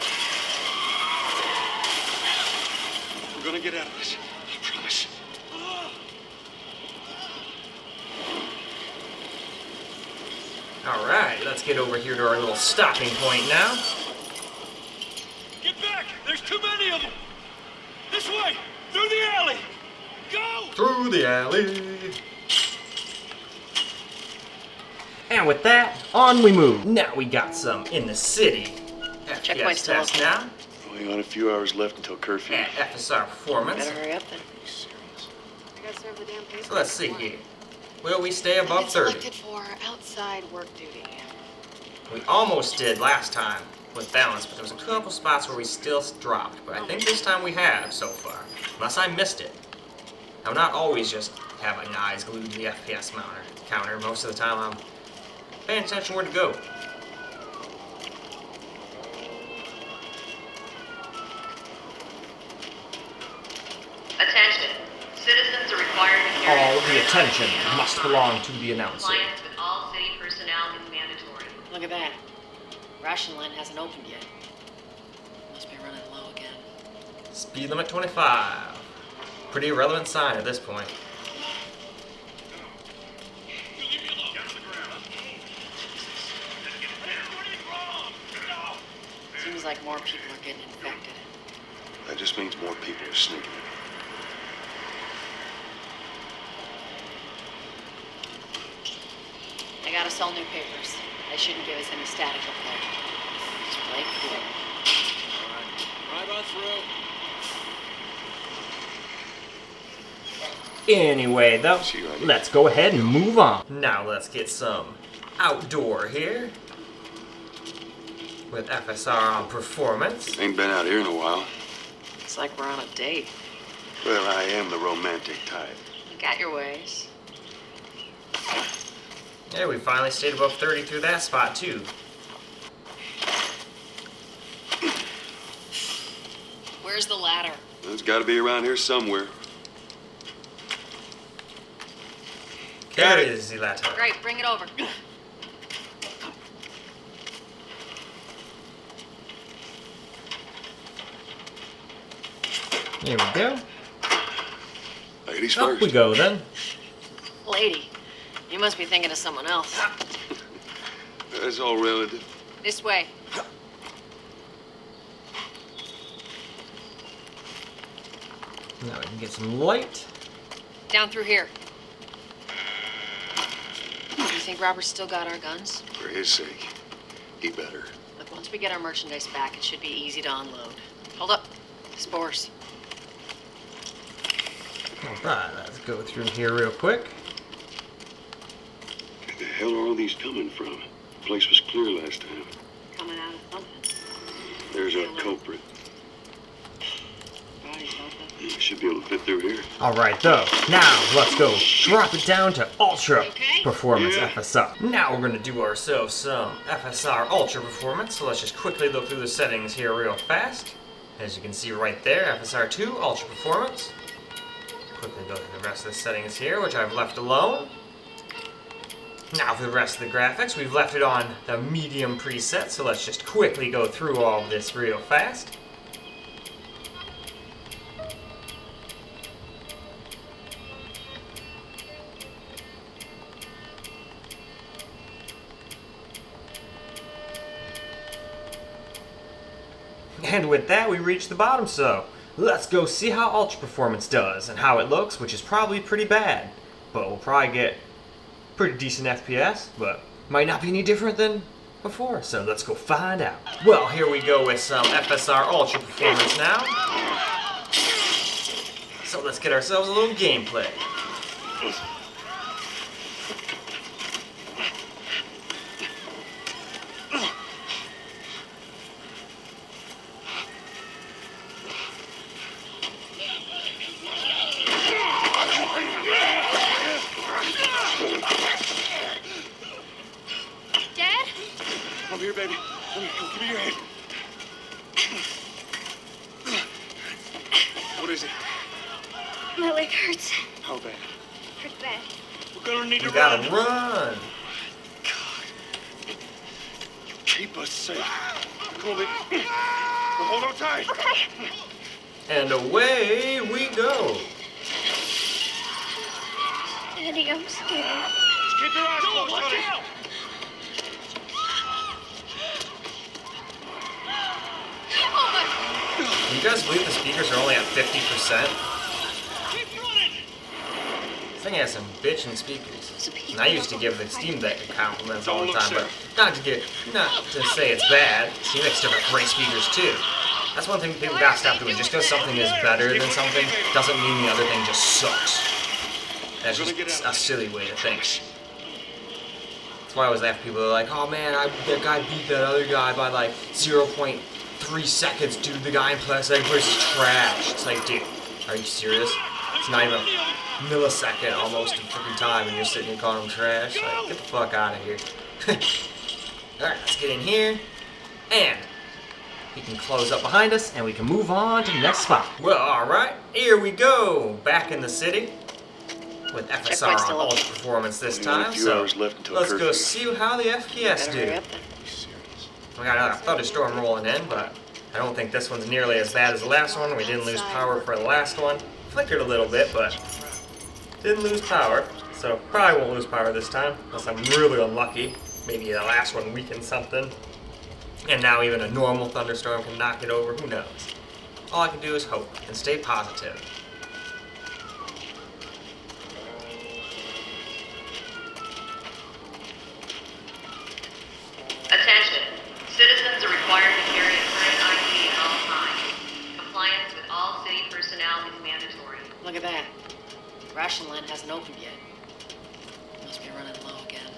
We're gonna get out of this. I promise. Alright, let's get over here to our little stopping point now. Get back! There's too many of them! This way! Through the alley! Go! Through the alley. And with that, on we move. Now we got some in the city. Checkpoint's still test open. now. Only got a few hours left until curfew. And FSR Performance. Better hurry up then. You serious? I gotta serve the damn paper. So let's see here. Will we stay above It's 30? selected for outside work duty. We almost did last time with balance, but there was a couple spots where we still dropped. But I think this time we have so far, unless I missed it. I'm not always just having eyes glued to the FPS counter. Most of the time I'm paying attention where to go. Attention. Citizens are required to carry All a the current attention ID at must all belong times. to the announcer. Compliance with all city personnel is mandatory. Look at that. Ration line hasn't opened yet. Must be running low again. Speed limit 25. Pretty irrelevant sign at this point. Seems like more people are getting infected. That just means more people are sneaking in. I gotta sell new papers. They shouldn't give us any static up there. Just play cool. Drive on through. Anyway, though, See you, Andy. let's go ahead and move on. Now let's get some outdoor here with FSR on Performance. Ain't been out here in a while. It's like we're on a date. Well, I am the romantic type. You got your ways. Yeah, we finally stayed above 30 through that spot, too. Where's the ladder? It's got to be around here somewhere. There is the latter. Great, bring it over. Here we go. Ladies Up first. we go, then. Lady, you must be thinking of someone else. That's all relative. This way. Now we can get some light. Down through here. You think Robert's still got our guns? For his sake, he better. Look, once we get our merchandise back, it should be easy to unload. Hold up. Spores. Alright, let's go through here real quick. Where the hell are all these coming from? The place was clear last time. Coming out of something. There's our culprit. Bodies, don't they? Should be able to fit through here. Alright, though, now let's go drop it down to Ultra Okay. Performance Yeah. FSR. Now we're going to do ourselves some FSR Ultra Performance, so let's just quickly look through the settings here real fast. As you can see right there, FSR 2 Ultra Performance. Quickly go through the rest of the settings here, which I've left alone. Now for the rest of the graphics, we've left it on the medium preset, so let's just quickly go through all of this real fast. And with that, we reach the bottom, so let's go see how Ultra Performance does and how it looks, which is probably pretty bad. But we'll probably get pretty decent FPS, but might not be any different than before, so let's go find out. Well, here we go with some FSR Ultra Performance now. So let's get ourselves a little gameplay. Dad? Come here, baby. Come here. Give me your hand. What is it? My leg hurts. How bad? Pretty bad. We're gonna need You to gotta run. run. Keep us safe. Come on, baby. Now hold on tight. Okay. And away we go. Daddy, I'm scared. Just keep your eyes closed, honey. You guys believe the speakers are only at 50%? Keep running. This thing has some bitchin' speakers. And I used to give the Steam Deck compliments all the Don't look, time, but sir. not to say it's bad. Steam Deck's still got great speakers too. That's one thing people gotta stop doing. Just because something is better than something doesn't mean the other thing just sucks. That's just a silly way to think. That's why I always laugh at people that are like, oh man, that guy beat that other guy by like 0.3 seconds, dude. The guy in second place is trash. It's like, dude, are you serious? It's not even a millisecond almost in freaking time, and you're sitting here calling him trash. Like, get the fuck out of here. Alright, let's get in here. And we can close up behind us, and we can move on to the next spot. Well, alright, here we go. Back in the city. With FSR Checkpoint's on still open. ultra performance this Only a time, few so hours left until let's go curfew. see how the FPS Better do. hurry up then. We got another thunderstorm rolling in, but I don't think this one's nearly as bad as the last one. We didn't lose power for the last one. Flickered a little bit, but didn't lose power. So probably won't lose power this time, unless I'm really unlucky. Maybe the last one weakened something. And now even a normal thunderstorm can knock it over, who knows? All I can do is hope and stay positive. Attention. Citizens are required to carry a current ID at all times. Compliance with all city personnel is mandatory. Look at that. Ration line hasn't opened yet. Must be running low again.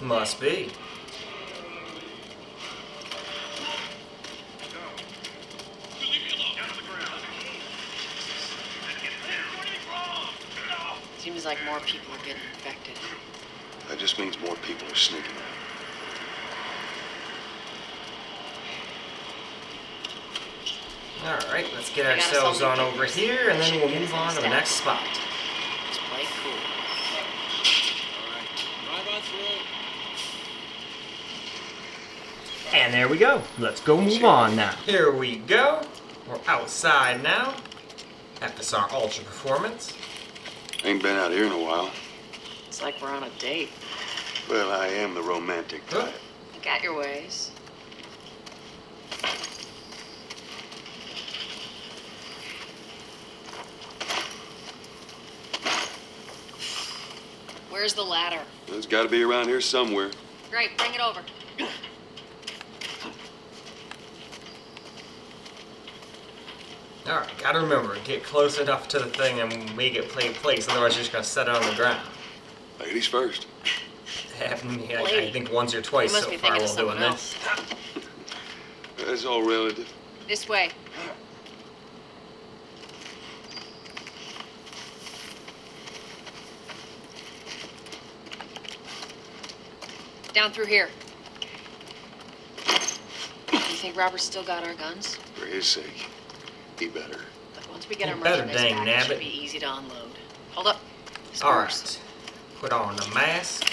Must be. Seems like more people are getting infected. That just means more people are sneaking out. Alright, let's get I got us ourselves all on new over papers. here, and then we'll Shouldn't move get us on to the any next spot. Just play cool. All right. Drive on through. And there we go. Let's go move on now. Here we go. We're outside now. FSR Ultra Performance. Ain't been out here in a while. It's like we're on a date. Well, I am the romantic Huh? type. You got your ways. Where's the ladder? It's got to be around here somewhere. Great, bring it over. Alright, gotta remember, get close enough to the thing and make it play place, otherwise you're just gonna set it on the ground. Ladies first. Happened to me, I Lady. think once or You twice must so be far thinking of while doing someone this. else. That's all relative. This way. Down through here. You think Robert's still got our guns? For his sake, he better. But once we get You our better, merchandise dang back, it nabbit. should be easy to unload. Hold up. This works. Alright, put on the mask.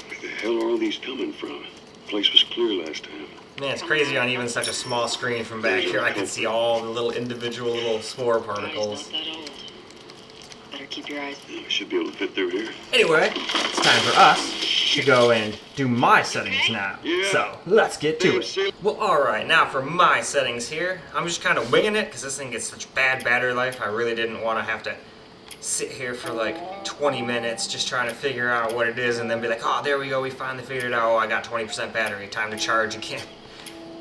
Where the hell are all these coming from? Place was clear last time. Man, it's crazy on even such a small screen from back here. I can see all the little individual little spore particles. Not that old. Better keep your eyes. I should be able to fit through here. Anyway, it's time for us to go and do my settings now. Yeah. So, let's get to it. Well, alright, now for my settings here. I'm just kind of winging it because this thing gets such bad battery life. I really didn't want to have to sit here for like 20 minutes just trying to figure out what it is and then be like, oh, there we go, we finally figured it out. Oh, I got 20% battery. Time to charge again.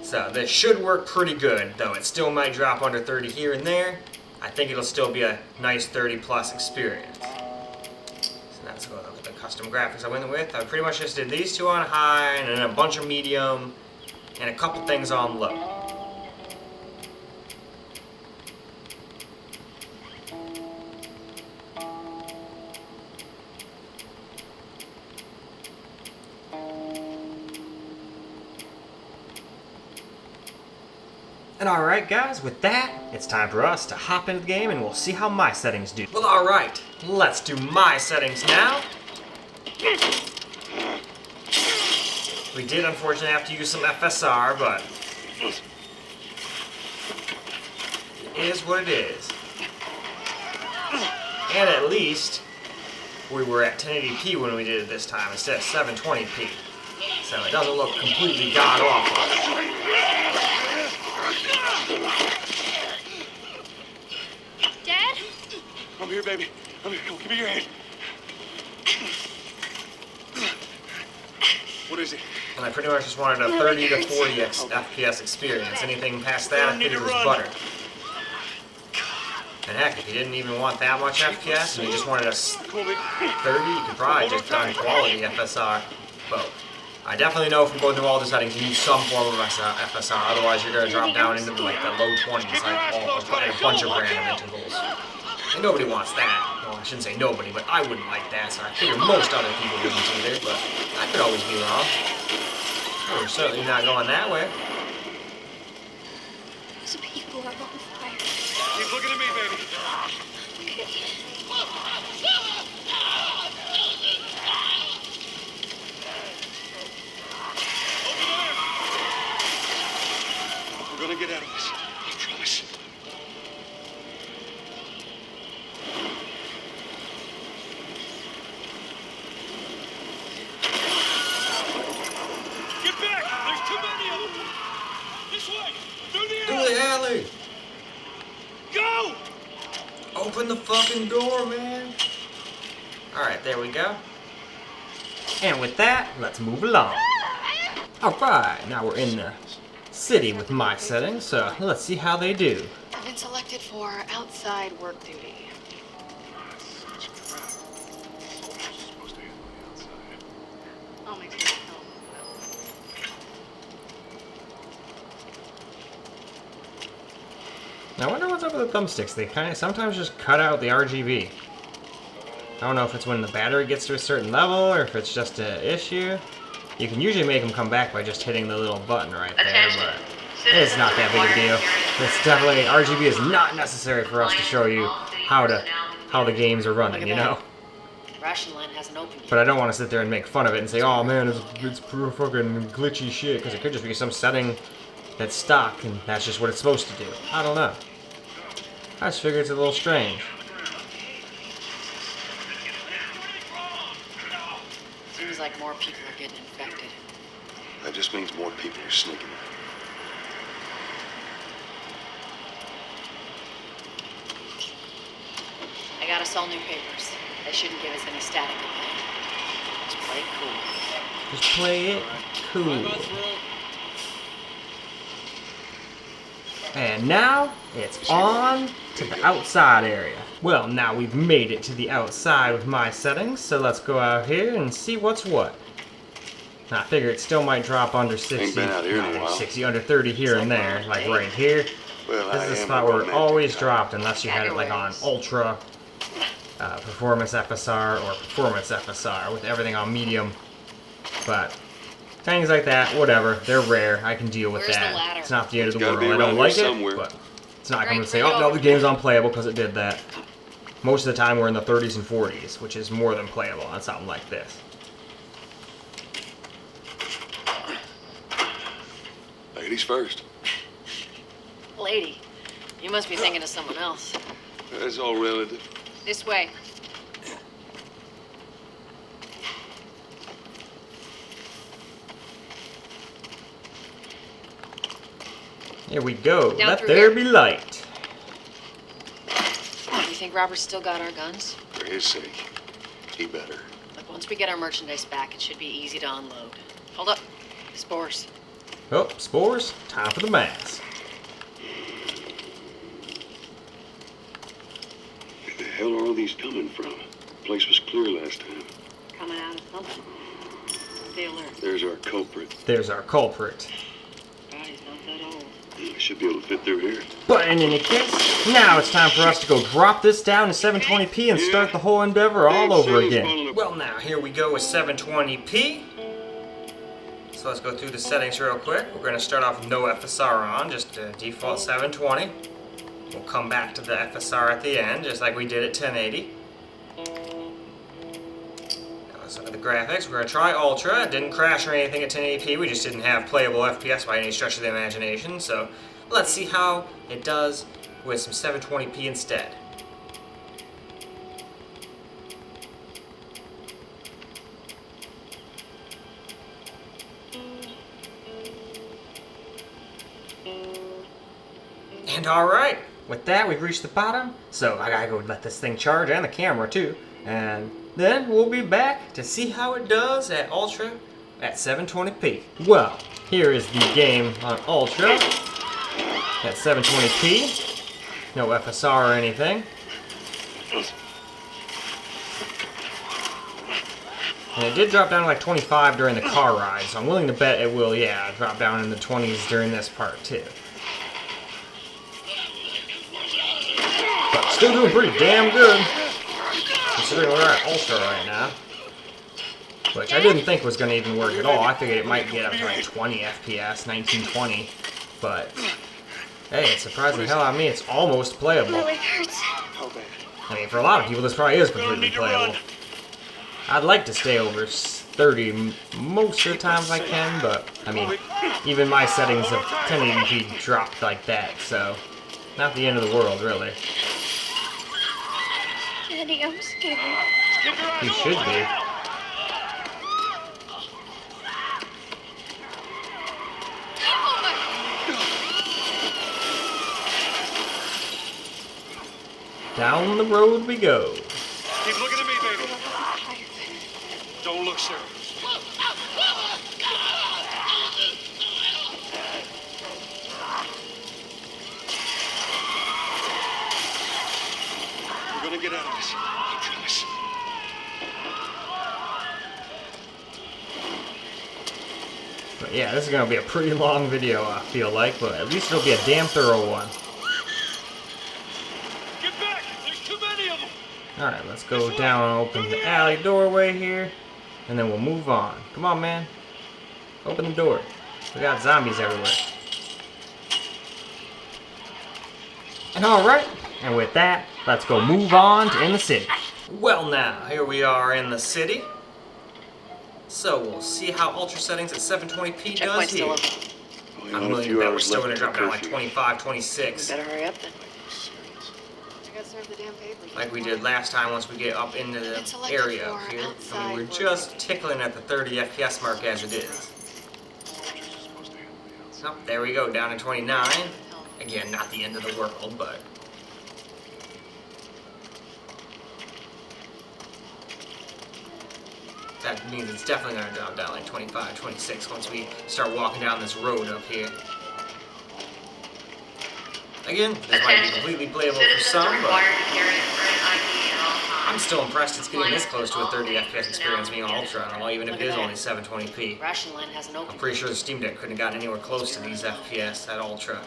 So this should work pretty good, though it still might drop under 30 here and there. I think it'll still be a nice 30 plus experience. So let's go look at the custom graphics I went with. I pretty much just did these two on high, and then a bunch of medium, and a couple things on low. And alright guys, with that, it's time for us to hop into the game and we'll see how my settings do. Well alright, let's do my settings now. We did unfortunately have to use some FSR, but it is what it is. And at least, we were at 1080p when we did it this time instead of 720p. So it doesn't look completely god-awful. Dad? I'm here, baby. I'm here. Come on, give me your hand. What is it? And I pretty much just wanted a 30 to 40 FPS experience. Anything past that, I figured was butter. And heck, if you didn't even want that much FPS, and you just wanted a 30, you could probably just on quality FSR. But I definitely know from going through all the settings, you need some form of FSR. Otherwise, you're going to drop down into like the low 20s, like a bunch of random intervals. And nobody wants that. Well, I shouldn't say nobody, but I wouldn't like that. So I figure most other people wouldn't either. But I could always be wrong. We're certainly not going that way. Those people are on fire. Keep looking at me, baby. We're gonna get out of this. I promise. Get back! There's too many of them! This way! Through the alley! alley! Go! Open the fucking door, man! Alright, there we go. And with that, let's move along. Alright, now we're in the city with my settings, so let's see how they do. I've been selected for outside work duty. I'll make sure you Now I wonder what's up with the thumbsticks. They kind of sometimes just cut out the RGB. I don't know if it's when the battery gets to a certain level or if it's just an issue. You can usually make them come back by just hitting the little button right there, Attention. but it's not that big a deal. It's definitely, RGB is not necessary for us to show you how the games are running, you know? Ration line hasn't opened yet. But I don't want to sit there and make fun of it and say, oh man, it's pure fucking glitchy shit, because it could just be some setting that's stock and that's just what it's supposed to do. I don't know. I just figure it's a little strange. Seems like more people are getting infected. That just means more people are sneaking out. I got us all new papers. They shouldn't give us any static. Just play it cool. Just play it cool. And now, it's on to the outside area. Well, now we've made it to the outside with my settings, so let's go out here and see what's what. Now, I figure it still might drop under 60, Ain't been out here in a while. 60, under 30 here and there, like right here. Well, This is a spot where it always dropped unless you had it like on Ultra, Performance FSR, or Performance FSR with everything on medium. But things like that, whatever, they're rare. I can deal with Where's the that. ladder? It's not the end of the It's gotta world. be I don't around like here it, somewhere. but it's not Great, going to say, bring it oh no, over. the game's unplayable because it did that. Most of the time we're in the 30s and 40s, which is more than playable on something like this. Ladies first. Lady, you must be thinking of someone else. That's all relative. This way. Here we go. Down Let through there here. be light. You think Robert's still got our guns? For his sake, he better. Look, once we get our merchandise back, it should be easy to unload. Hold up. Spores. Oh, spores. Time for the mask. Where the hell are all these coming from? Place was clear last time. Coming out of something. Stay alert. There's our culprit. There's our culprit. Body's not that old. I should be able to fit through here. But in any case, now it's time for us to go drop this down to 720p and start the whole endeavor all over again. Well, now here we go with 720p. So let's go through the settings real quick. We're going to start off with no FSR on, just default 720. We'll come back to the FSR at the end, just like we did at 1080. So the graphics, we're going to try Ultra. It didn't crash or anything at 1080p, we just didn't have playable FPS by any stretch of the imagination. So let's see how it does with some 720p instead. And alright, with that we've reached the bottom, so I gotta go let this thing charge, and the camera too, and then we'll be back to see how it does at Ultra at 720p. Well, here is the game on Ultra at 720p, no FSR or anything. And it did drop down to like 25 during the car ride, so I'm willing to bet it will, yeah, drop down in the 20s during this part too. But still doing pretty damn good, considering we're at Ultra right now. Which I didn't think was going to even work at all. I figured it might get up to like 20 FPS, 1920. But, hey, it's surprising the hell out of me. It's almost playable. Really hurts. I mean, for a lot of people, this probably is completely playable. I'd like to stay over 30 most of the times I can, but, I mean, even my settings of 1080p dropped like that, so not the end of the world, really. Daddy, I'm scared. You should be. Down the road we go. Keep looking at me, baby. Don't look, sir. We're gonna get out of this. I promise. But yeah, this is going to be a pretty long video, I feel like, but at least it'll be a damn thorough one. Get back! There's too many of them! Alright, let's go down and open the alley doorway here, and then we'll move on. Come on, man. Open the door. We got zombies everywhere. And alright, and with that, let's go move on to in the city. Well now, here we are in the city. So we'll see how Ultra settings at 720p does Checkpoint's still here. open. I'm willing to bet we're still going to drop down like 25, 26. Better hurry up then. I gotta serve the damn papers. Like we did last time once we get up into the area up here. I mean, we're just tickling at the 30 FPS mark as it is. Oh, there we go, down to 29. Again, not the end of the world, but... that means it's definitely going to drop down like 25, 26 once we start walking down this road up here. Again, this might be completely playable for some, but I'm still impressed it's getting this close to a 30 FPS experience being Ultra, even if it is only 720p. Ration line hasn't I'm opened. pretty sure the Steam Deck couldn't have gotten anywhere close to these FPS at Ultra.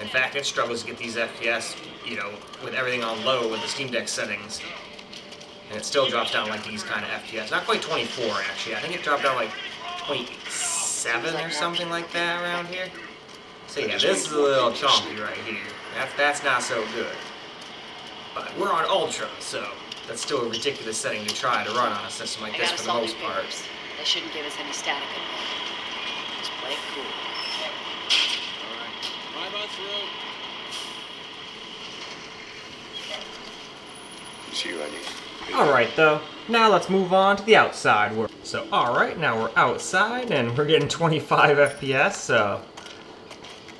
In fact, it struggles to get these FPS, you know, with everything on low with the Steam Deck settings. And it still drops down like these kind of FPS. Not quite 24, actually. I think it dropped down like 27 or something like that around here. So yeah, this is a little chunky right here. That's not so good. But we're on Ultra, so that's still a ridiculous setting to try to run on a system like I this gotta for the solve most new part. papers. They shouldn't give us any static input. Just play it cool. Drive on through. See you, Eddie. Alright though, now let's move on to the outside world. So alright, now we're outside and we're getting 25 FPS, so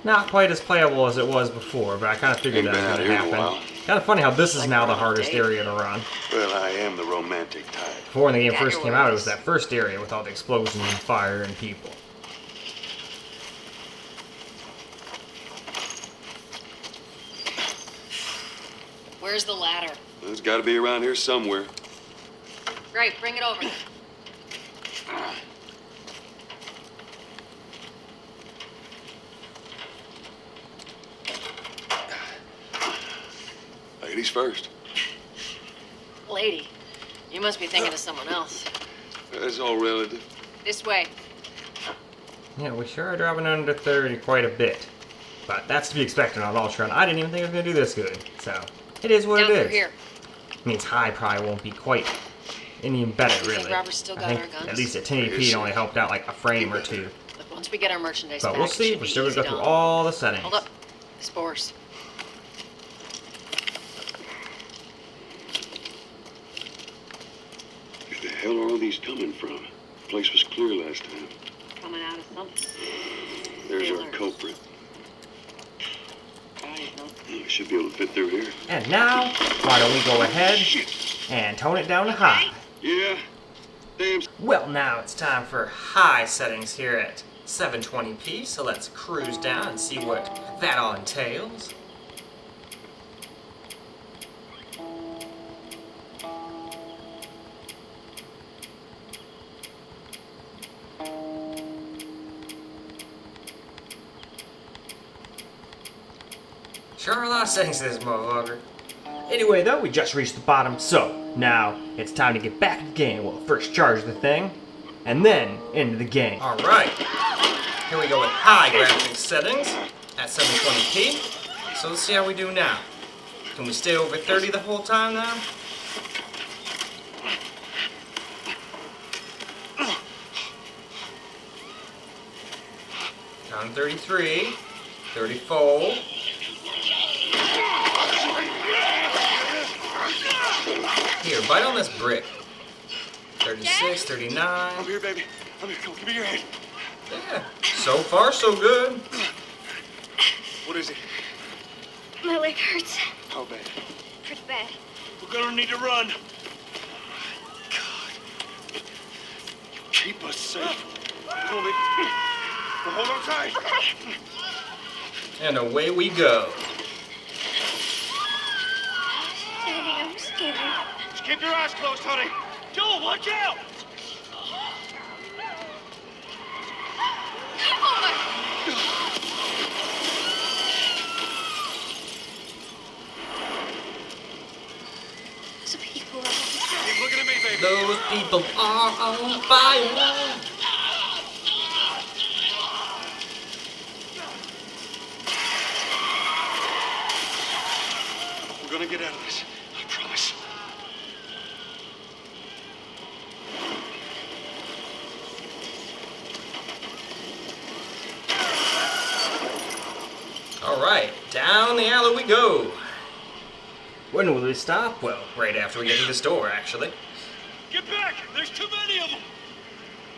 not quite as playable as it was before, but I kind of figured Ain't that been was out going to here in a happen. while. Kind of funny how this is Like now the we're on a hardest date. area to run. Well, I am the romantic type. Before when the game Got first your came out, it was orders. that first area with all the explosions and fire and people. It's got to be around here somewhere. Great, bring it over. Ladies first. Lady, you must be thinking of someone else. That's all relative. This way. Yeah, we sure are dropping under 30 quite a bit. But that's to be expected on Ultron. I didn't even think it was going to do this good. So, it is what Down it through is. here. Means high probably won't be quite any better, You think really. Robert's still got I think our guns? at least at 1080p it only helped out like a frame or two. Look, once we get our merchandise But back, we'll it see. should We're be still going to easy go through to all the settings. Hold up. Spores. Where the hell are all these coming from? The place was clear last time. Coming out of something. There's our Taylor. culprit. I don't know. I should be able to fit through here. And now, why don't we go ahead and tone it down to high. Yeah. Damn. Well, now it's time for high settings here at 720p, so let's cruise down and see what that all entails. Sure are a lot of settings to this motherfucker. Anyway though, we just reached the bottom, so now it's time to get back in the game. We'll first charge the thing, and then into the game. Alright, here we go with high graphics settings at 720p. So let's see how we do now. Can we stay over 30 the whole time now? Down 33, 34. Here, bite on this brick. 36, 39. I'm here, baby. I'm here. Come on, give me your hand. Yeah, so far so good. What is it? My leg hurts. How bad? Pretty bad. We're gonna need to run. God. Keep us safe. Come on, baby. Well, hold on tight. Okay. And away we go. Daddy, I'm scared. Just keep your eyes closed, honey. Joel, watch out! Those people are on fire. Keep looking at me, baby. Those people are on fire. We're gonna get out of this. I promise. Alright, down the alley we go. When will we stop? Well, right after we get to this door, actually. Get back! There's too many of them!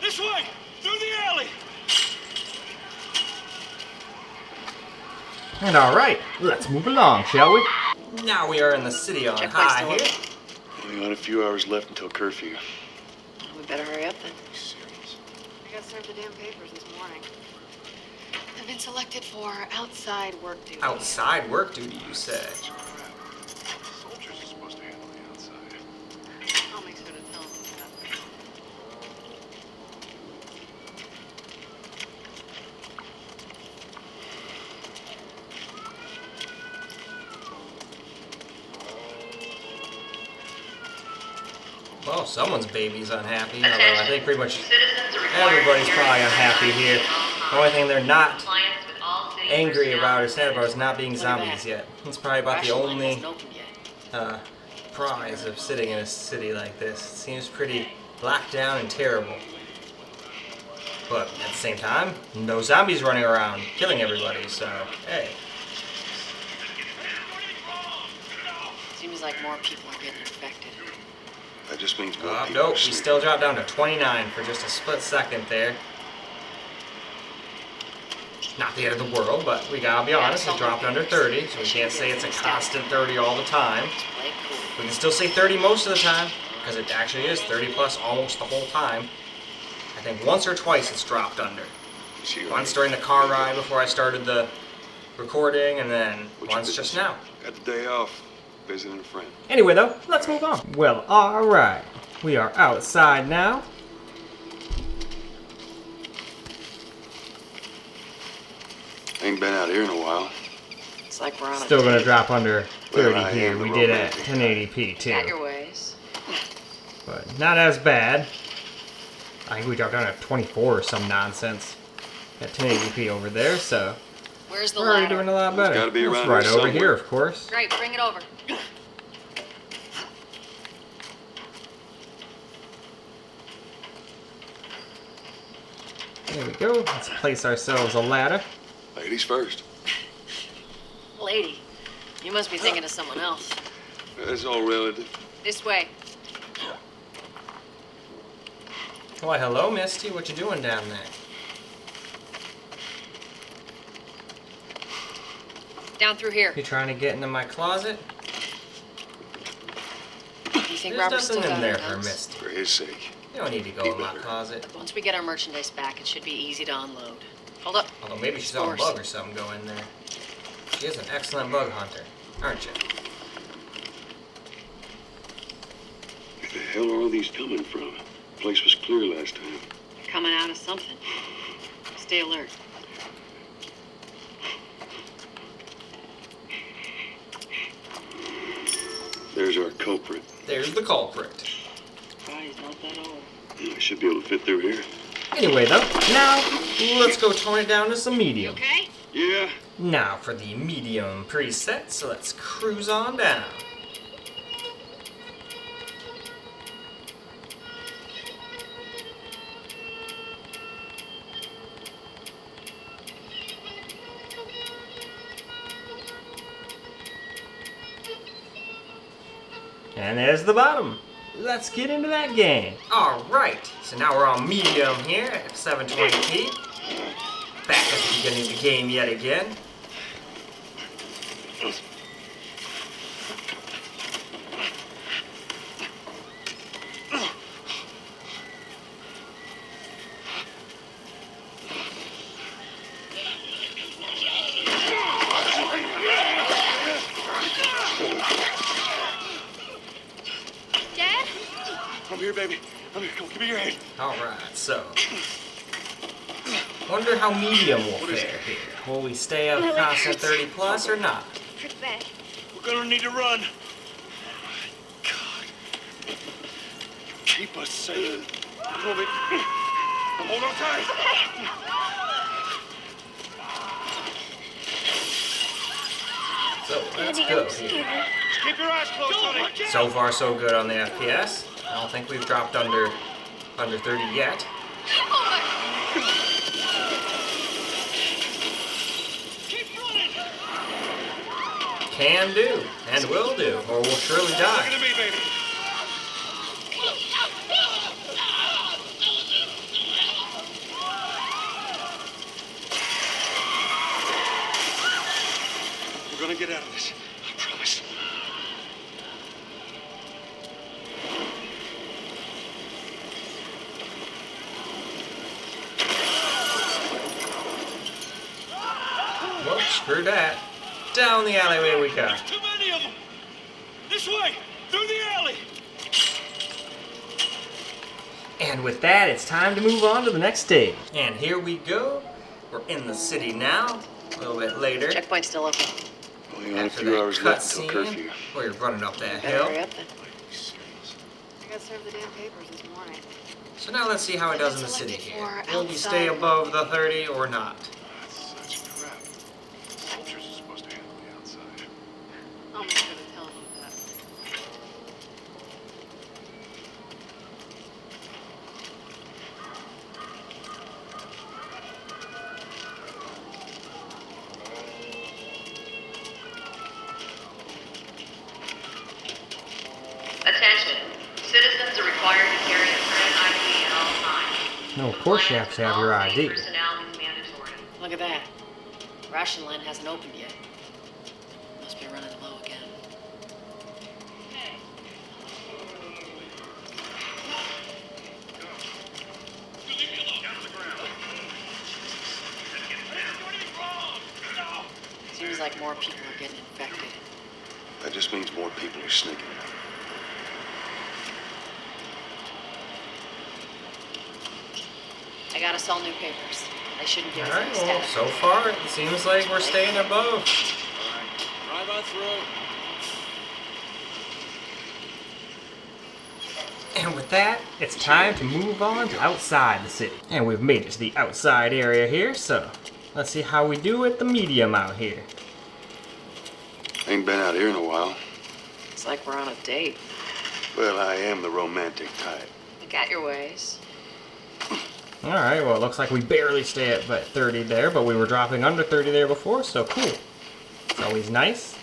This way! Through the alley! And alright, let's move along, shall we? Now we are in the city on Check high place here. door. Only got a few hours left until curfew. We better hurry up then. I got served the damn papers this morning. I've been selected for outside work duty. Outside work duty, you say? Soldiers are supposed to handle the outside. I'll make sure to tell them that. Well, someone's baby's unhappy, although I think pretty much Citizens are required everybody's to carry probably a unhappy current here. ID at all The only times. thing they're not Compliance with all city angry personnel about or sad about is not being Look at zombies that. yet. It's probably about the Ration line only hasn't opened yet. prize of sitting in a city like this. It seems pretty locked down and terrible. But at the same time, no zombies running around killing everybody, so hey. Seems like more people are getting infected. That just means more people Nope, are we sleeping. still dropped down to 29 for just a split second there. Not the end of the world, but we gotta be honest, it dropped under 30, so we can't say it's a constant 30 all the time. Play it cool. We can still say 30 most of the time, because it actually is 30 plus almost the whole time. I think once or twice it's dropped under. See you Once later. during the car ride before I started the recording, and then What's your once just business? now. Got the day off. Visiting a friend. Anyway, though, let's move on. Well, alright. We are outside now. Ain't been out here in a while. It's like we're on Still a gonna date. drop under 30 Well, I here. am the We did at romantic. 1080p Got too. your ways. But not as bad. I think we dropped down at 24 or some nonsense. At 1080p over there, so Where's the we're already ladder? doing a lot It's better. gotta be It's around right here over somewhere. here, of course. Great, bring it over. There we go. Let's place ourselves a ladder. Ladies first. Lady, you must be thinking of someone else. That's all relative. This way. Why, hello, Misty. What you doing down there? Down through here. You trying to get into my closet? You think There's Robert's still nothing got in there any for guns? Misty. For his sake. You don't need to go in my closet. Once we get our merchandise back, it should be easy to unload. Hold up. Although maybe she saw a Spores. bug or something go in there. She is an excellent bug hunter, aren't you? Where the hell are all these coming from? The place was clear last time. Coming out of something. Stay alert. There's our culprit. There's the culprit. Body's not that old. I should be able to fit through here. Anyway, though, now let's go tone it down to some medium. Okay? Yeah. Now for the medium preset, so let's cruise on down. And there's the bottom. Let's get into that game. Alright, so now we're on medium here at 720p. Back at the beginning of the game yet again. Dad? I'm here, baby. I'm here. Come on, give me your hand. Alright, so. Wonder how medium will fare here. Will we stay up constant 30 plus or not? Pretty bad. We're gonna need to run. God. Keep us safe. Come on, baby. Hold on tight. So let's Daddy, go I'm here. scared. Keep your eyes closed, honey. So far so good on the FPS. I don't think we've dropped under 30 yet. Keep running. Can do, and will do, or we'll surely Look die. at me, baby. We're gonna get out of this. I promise. Well, screw that. Down the alleyway we go. There's too many of them. This way, through the alley. And with that, it's time to move on to the next stage. And here we go. We're in the city now. A little bit later. Checkpoint's still open. Only got a After few that hours left until cutscene, curfew. we're running up that Better hurry hill. up then. I got served the damn papers this morning. So now let's see how it does in the city Selected here. for Will we stay outside above the 30 or not? That's such crap. Soldiers are supposed to handle the outside. I'll make sure to tell them that. Attention. Citizens are required to carry a current ID at all times. No, of course you have to have your ID. Personnel is mandatory. Look at that. Ration line hasn't opened yet. Must be running low again. Seems like more people are getting infected. That just means more people are sneaking out. I got us all new papers. They shouldn't give us Alright, any well, static. so far it seems like we're staying above. Drive on through. And with that, it's time to move on to outside the city. And we've made it to the outside area here, so let's see how we do at the medium out here. Ain't been out here in a while. It's like we're on a date. Well, I am the romantic type. You got your ways. Alright, well, it looks like we barely stay at 30 there, but we were dropping under 30 there before, so cool. It's always nice.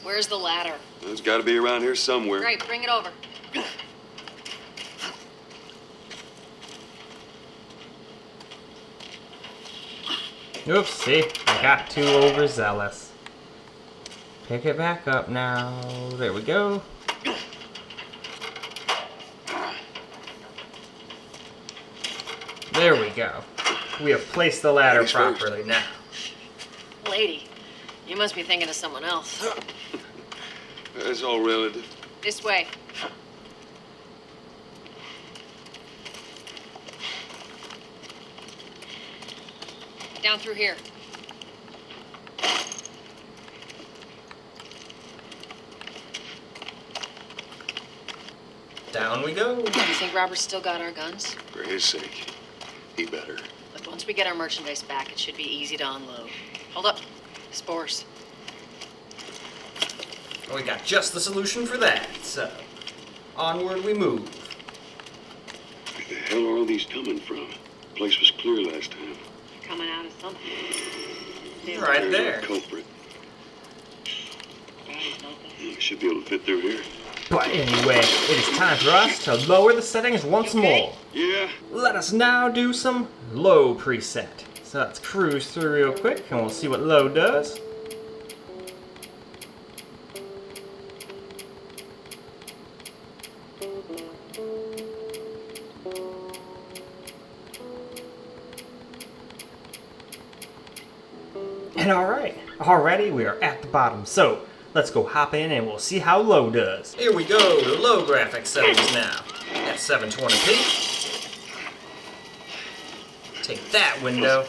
Where's the ladder? It's got to be around here somewhere. Great, bring it over. Oops, see, I got too overzealous. Pick it back up now. There we go. There we go. We have placed the ladder Ladies first. properly now. Lady, you must be thinking of someone else. It's all relative. This way. Down through here. Down we go. You think Robert's still got our guns? For his sake, he better. Look, once we get our merchandise back, it should be easy to unload. Hold up. Spores. We got just the solution for that, so onward we move. Where the hell are all these coming from? The place was clear last time. Coming out of something. Right There's there. our culprit. Should be able to fit through here. But anyway, it is time for us to lower the settings once more. Yeah. Let us now do some low preset. So let's cruise through real quick and we'll see what low does. And alright, already we are at the bottom, so let's go hop in and we'll see how low does. Here we go, to low graphics settings now. At 720p. Take that window.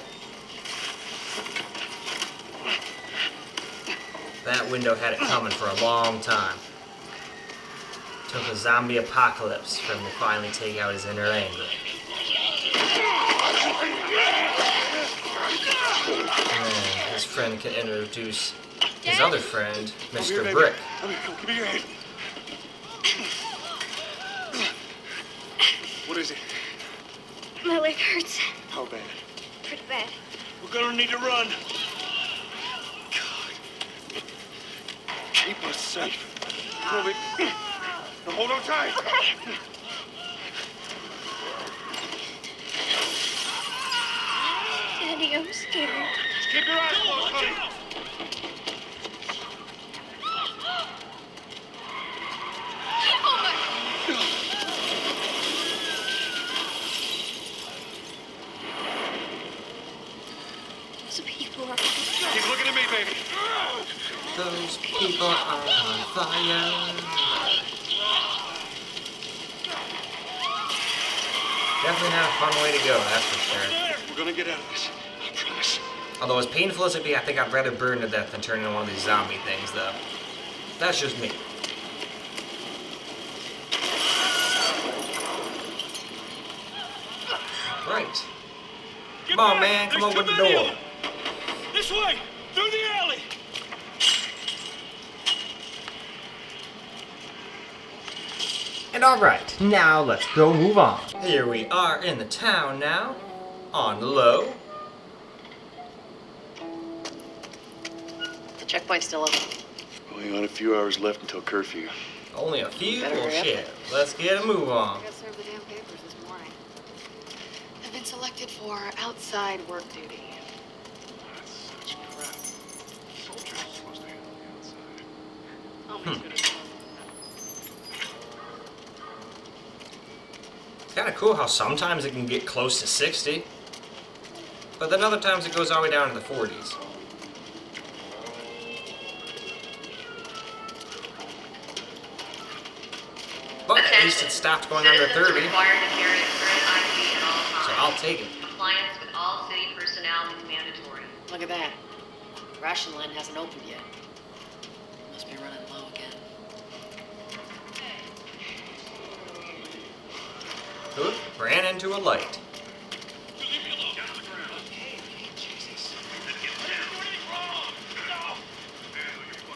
That window had it coming for a long time. Took a zombie apocalypse for him to finally take out his inner anger. And his friend can introduce his other friend, Mr. Brick. Give me your hand. What is it? My leg hurts. How bad? Pretty bad. We're gonna need to run. God. Keep us safe. Come on, baby. Now hold on tight. Okay. Daddy, I'm scared. Just keep your eyes closed, honey. Those people are... Keep looking at me, baby. Those people are on fire. Definitely not a fun way to go, that's for sure. We're gonna get out of this. I promise. Although as painful as it be, I think I'd rather burn to death than turn into one of these zombie things, though. That's just me. Right. Get Come on, back. man, come There's open too the many door. of them. This way, through the alley. And alright, now let's go move on. Here we are in the town now, on low. The checkpoint's still open. Only got a few hours left until curfew. Only a few? Better hurry up. Shit. Let's get a move on. I got served the damn papers this morning. I've been selected for outside work duty. Such crap. Soldiers are supposed to handle the outside. It's kind of cool how sometimes it can get close to 60, but then other times it goes all the way down to the 40s. least it stopped going under Citizens 30. are required to carry a current ID at all times. So I'll take it. Compliance with all city personnel is mandatory. Look at that. Ration line hasn't opened yet. Must be running low again. Oop, ran into a light.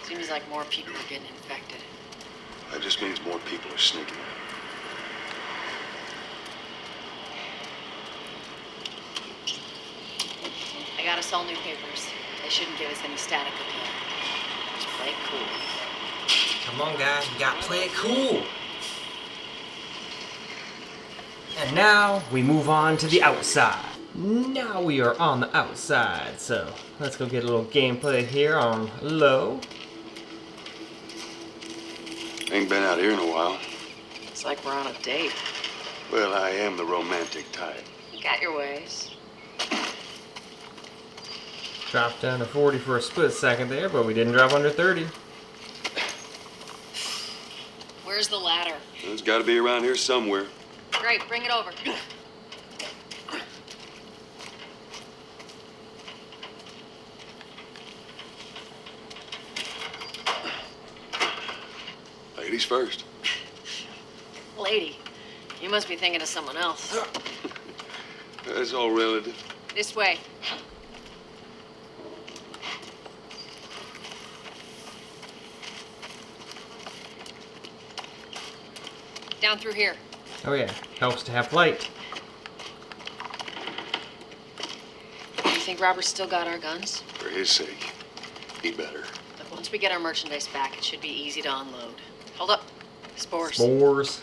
Seems like more people are getting infected. That just means more people are sneaking. I got us all new papers. They shouldn't give us any static appeal. Just play it cool. Come on, guys, we gotta play it cool. And now we move on to the outside. Now we are on the outside, so let's go get a little gameplay here on low. Ain't been out here in a while. It's like we're on a date. Well, I am the romantic type. You got your ways. Dropped down to 40 for a split second there, but we didn't drop under 30. Where's the ladder? It's got to be around here somewhere. Great, bring it over. Ladies first. Lady, you must be thinking of someone else. That's all relative. This way. Down through here. Oh yeah, helps to have light. You think Robert's still got our guns? For his sake, he better. Look, once we get our merchandise back, it should be easy to unload. Hold up. Spores. Spores.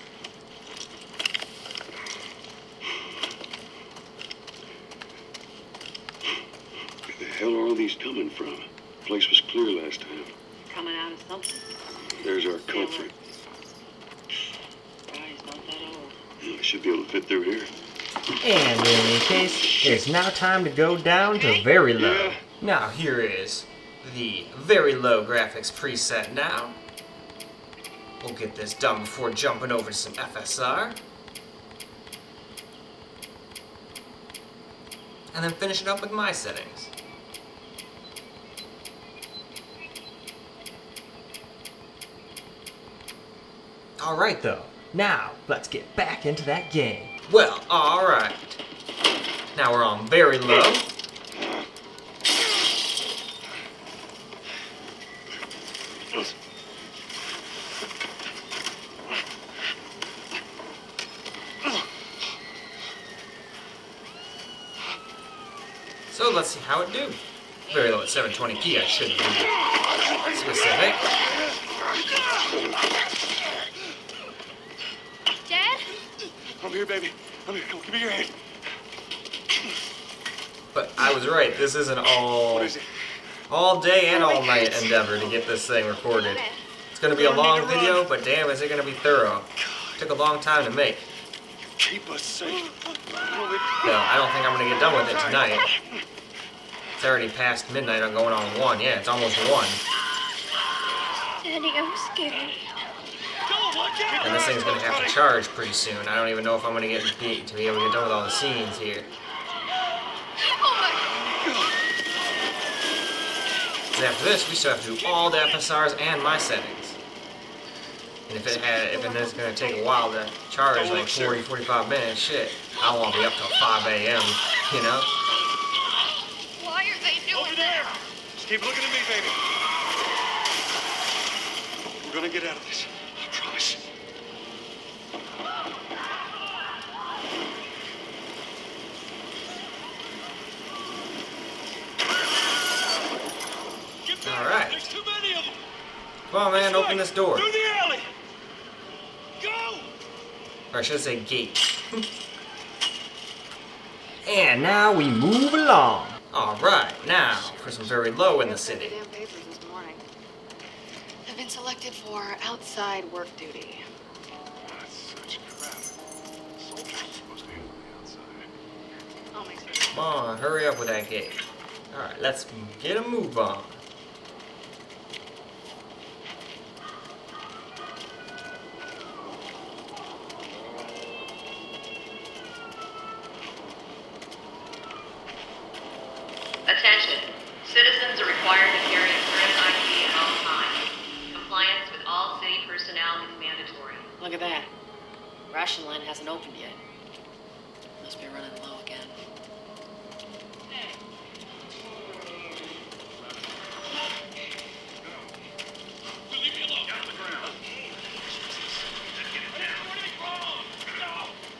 Where the hell are all these coming from? The place was clear last time. Coming out of something. There's our comfort. He's not that old. I should be able to fit through here. And in any case, it's now time to go down to very low. Yeah. Now here is the very low graphics preset now. We'll get this done before jumping over to some FSR. And then finish it up with my settings. Alright though, now let's get back into that game. Well, alright. Now we're on very low. So let's see how it do. Very low at 720p, I should be specific. Dad? I'm here, baby. I'm here. Come on, give me your hand. But I was right, this is an all day and all night endeavor to get this thing recorded. It's gonna be a long video, but damn is it gonna be thorough. Took a long time to make. Keep us safe. No, I don't think I'm gonna get done with it tonight. It's already past midnight, I'm going on 1. Yeah, it's almost 1. Daddy, I'm scared. And this thing's gonna have to charge pretty soon. I don't even know if I'm gonna to be able to get done with all the scenes here. Because after this, we still have to do all the FSRs and my settings. And if it is gonna take a while to charge, like 40, 45 minutes, shit, I won't be up till 5 a.m., you know? Why are they doing Over there! Just keep looking at me, baby. We're gonna get out of this. I promise. Get back. All right. There's too many of them. Come on, man, open this door. Through the alley. Go! Or I should say gate. And now we move along. Alright, now for some very low in the city. Damn papers this morning. I've been selected for outside work duty. That's such crap. Soldiers are supposed to be on the outside. I'll make sure. Come on, hurry up with that gate. Alright, let's get a move on. Must be running low again. Leave me alone. Down on the ground.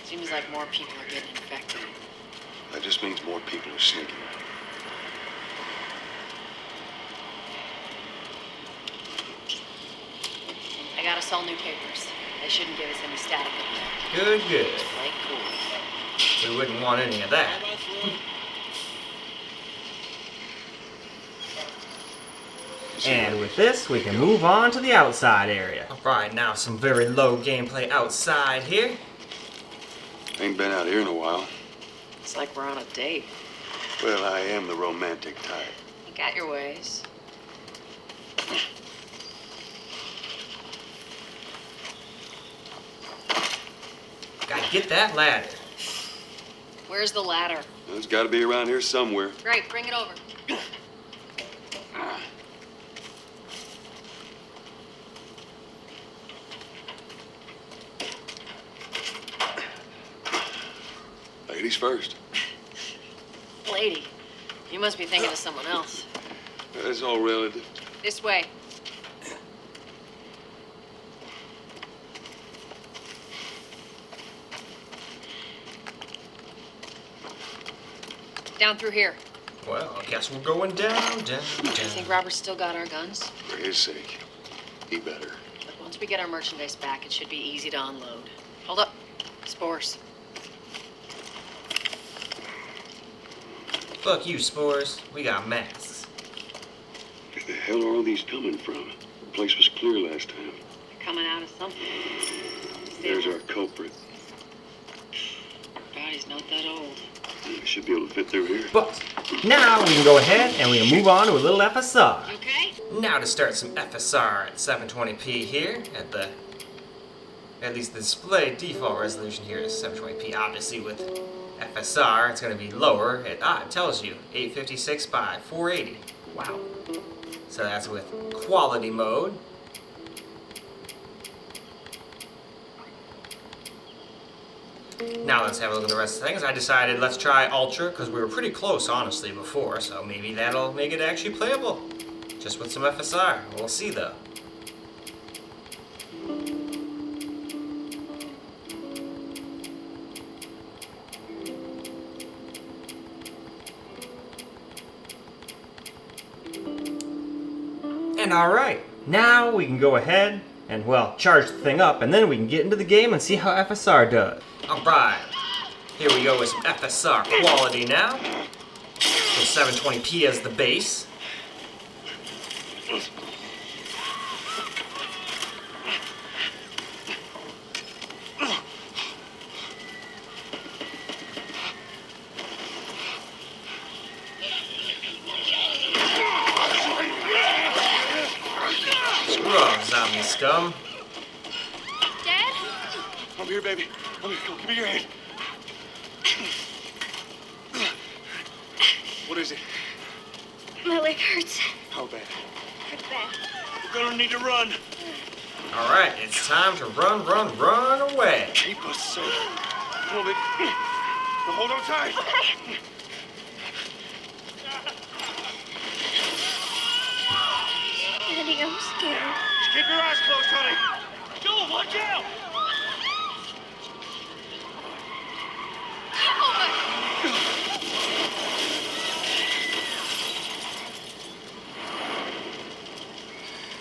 Seems like more people are getting infected. That just means more people are sneaking. I got us all new papers. They shouldn't give us any static up there. Good, good. Play cool. We wouldn't want any of that. Drive on through. And with this, we can move on to the outside area. Alright, now some very low gameplay outside here. Ain't been out here in a while. It's like we're on a date. Well, I am the romantic type. You got your ways. Gotta get that ladder. Where's the ladder? Well, it's got to be around here somewhere. Great, bring it over. Ladies first. Lady, you must be thinking of someone else. That's all relative. This way. Down through here. Well, I guess we're going down. You think Robert's still got our guns? For his sake, he better. Look, once we get our merchandise back, it should be easy to unload. Hold up. Spores. Fuck you, Spores. We got masks. Where the hell are all these coming from? The place was clear last time. They're coming out of something. There's our culprit. God, he's not that old. I should be able to fit through here. But now we can go ahead and we can move on to a little FSR. You okay? Now to start some FSR at 720p here at least the display default resolution here is 720p. Obviously with FSR it's going to be lower. It tells you 856 by 480. Wow. So that's with quality mode. Now let's have a look at the rest of the things. I decided let's try Ultra because we were pretty close honestly before, so maybe that'll make it actually playable. Just with some FSR. We'll see though. And alright, now we can go ahead and, well, charge the thing up, and then we can get into the game and see how FSR does. Alright, here we go with some FSR quality now. With 720p as the base. Zombie scum. Dad? I'm here, baby. I'm here. Come, give me your hand. What is it? My leg hurts. How bad? Pretty bad. We're gonna need to run. Alright, it's time to run away. Keep us safe. Come on, baby. Now hold on tight. Okay. Daddy, I'm scared. Keep your eyes closed, honey. Joel, watch out!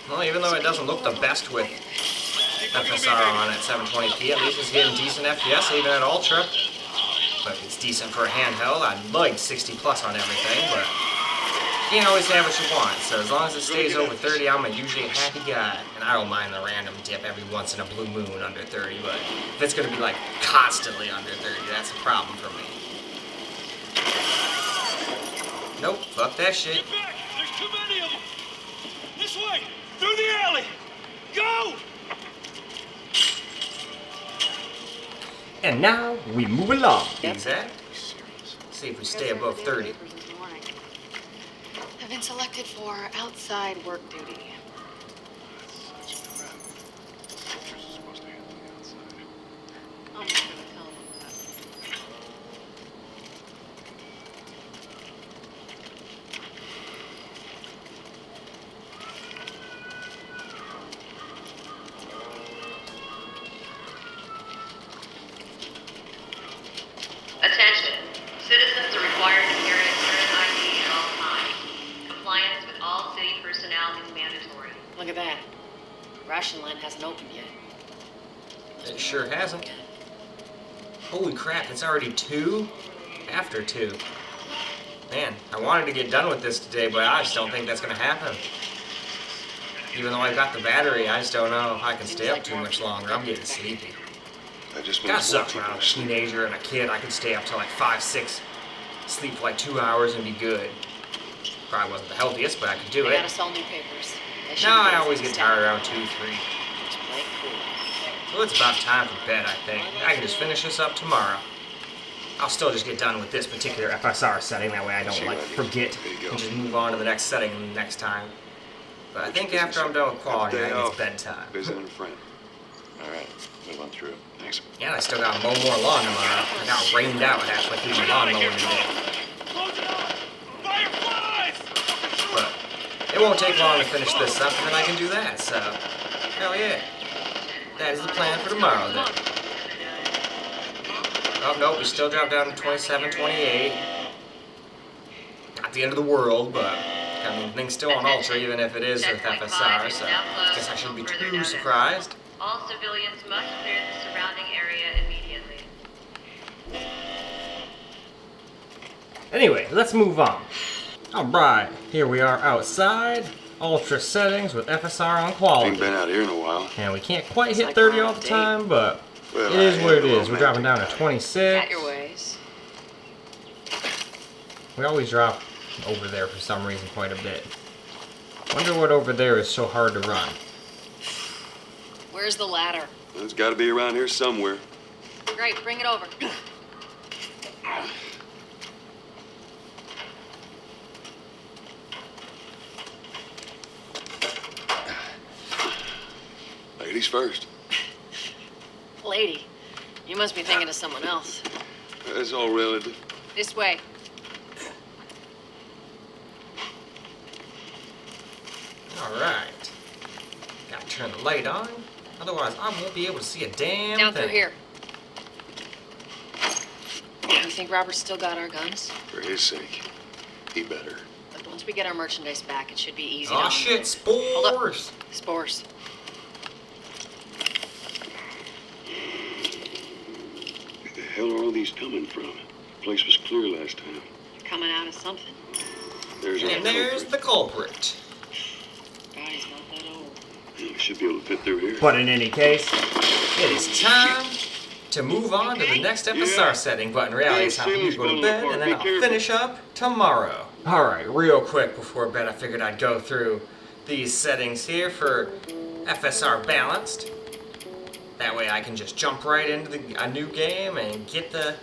Well, even though it doesn't look the best with FSR on at 720p, at least it's getting decent FPS even at Ultra. But it's decent for a handheld. I'd like 60 plus on everything, but you can't always have what you want. So as long as it stays over 30, I'm usually a happy guy. And I don't mind the random dip every once in a blue moon under 30, but if it's gonna be like constantly under 30, that's a problem for me. Nope, fuck that shit. Get back! There's too many of them! This way! Through the alley! Go! And now we move along. Yep. Exact. See if we stay above 30. I've been selected for outside work duty. I'm not gonna tell them that. ration line hasn't opened yet. It sure hasn't. Holy crap, it's already 2? After 2. Man, I wanted to get done with this today, but I just don't think that's going to happen. Even though I've got the battery, I just don't know if I can stay up too much longer. I'm getting sleepy. Kinda sucks when I was a teenager and a kid. I could stay up till like 5, 6, sleep for like 2 hours and be good. Probably wasn't the healthiest, but I could do They it. got us all new papers. They should No, be I good always for get the tired staff. around 2, 3. Just play cool. Well, it's about time for bed, I think. I can just finish this up tomorrow. I'll still just get done with this particular FSR setting, that way I don't like forget and just move on to the next setting next time. But I think after I'm done with quality, I think it's bedtime. Visiting a friend. All right, move on through. Thanks. Yeah, I still gotta mow more lawn tomorrow. I got rained out halfway through the lawn mowing today. Close it up! Fireflies! But it won't take long to finish this up, and then I can do that, so hell yeah. That is the plan for tomorrow then. Oh, nope, we still dropped down to 27, 28. Not the end of the world, but I mean, things still on Ultra, even if it is with FSR, so I guess I shouldn't be too surprised. All civilians must clear the surrounding area immediately. Anyway, let's move on. Alright, here we are outside. Ultra settings with FSR on Ain't quality. been out here in a while. And we can't quite hit like 30 we're all on a the date. time, but Well, it is I what it am a is. We're dropping down to romantic guy. 26. Got your ways. We always drop over there for some reason quite a bit. Wonder what over there is so hard to run. Where's the ladder? Well, it's got to be around here somewhere. Great, bring it over. Ladies first. Lady, you must be thinking of someone else. It's all relative. This way. Alright. Gotta turn the light on. Otherwise, I won't be able to see a damn Down thing. through here. You think Robert's still got our guns? For his sake, he better. Look, once we get our merchandise back, it should be easy Aw to... shit, Hold up. spores! Spores. Where the hell are all these coming from? The place was clear last time. You're coming out of something. There's our And there's culprit. the culprit. God, he's not that old. We should be able to fit through here. But in any case, it is time to move on to the next FSR setting, but in reality it's time for me to go to bed, and then I'll finish up tomorrow. Alright, real quick before bed, I figured I'd go through these settings here for FSR Balanced. That way I can just jump right into a new game and get the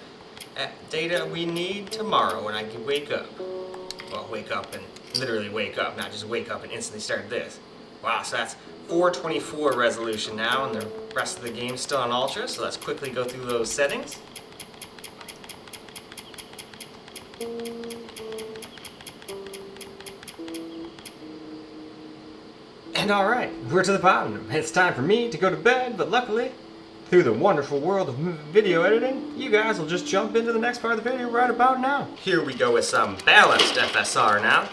data we need tomorrow when I can wake up. Well, wake up and literally wake up, not just wake up and instantly start this. Wow, so that's 424 resolution now, and the rest of the game's still on Ultra, so let's quickly go through those settings. And alright, we're to the bottom. It's time for me to go to bed, but luckily, through the wonderful world of video editing, you guys will just jump into the next part of the video right about now. Here we go with some balanced FSR now.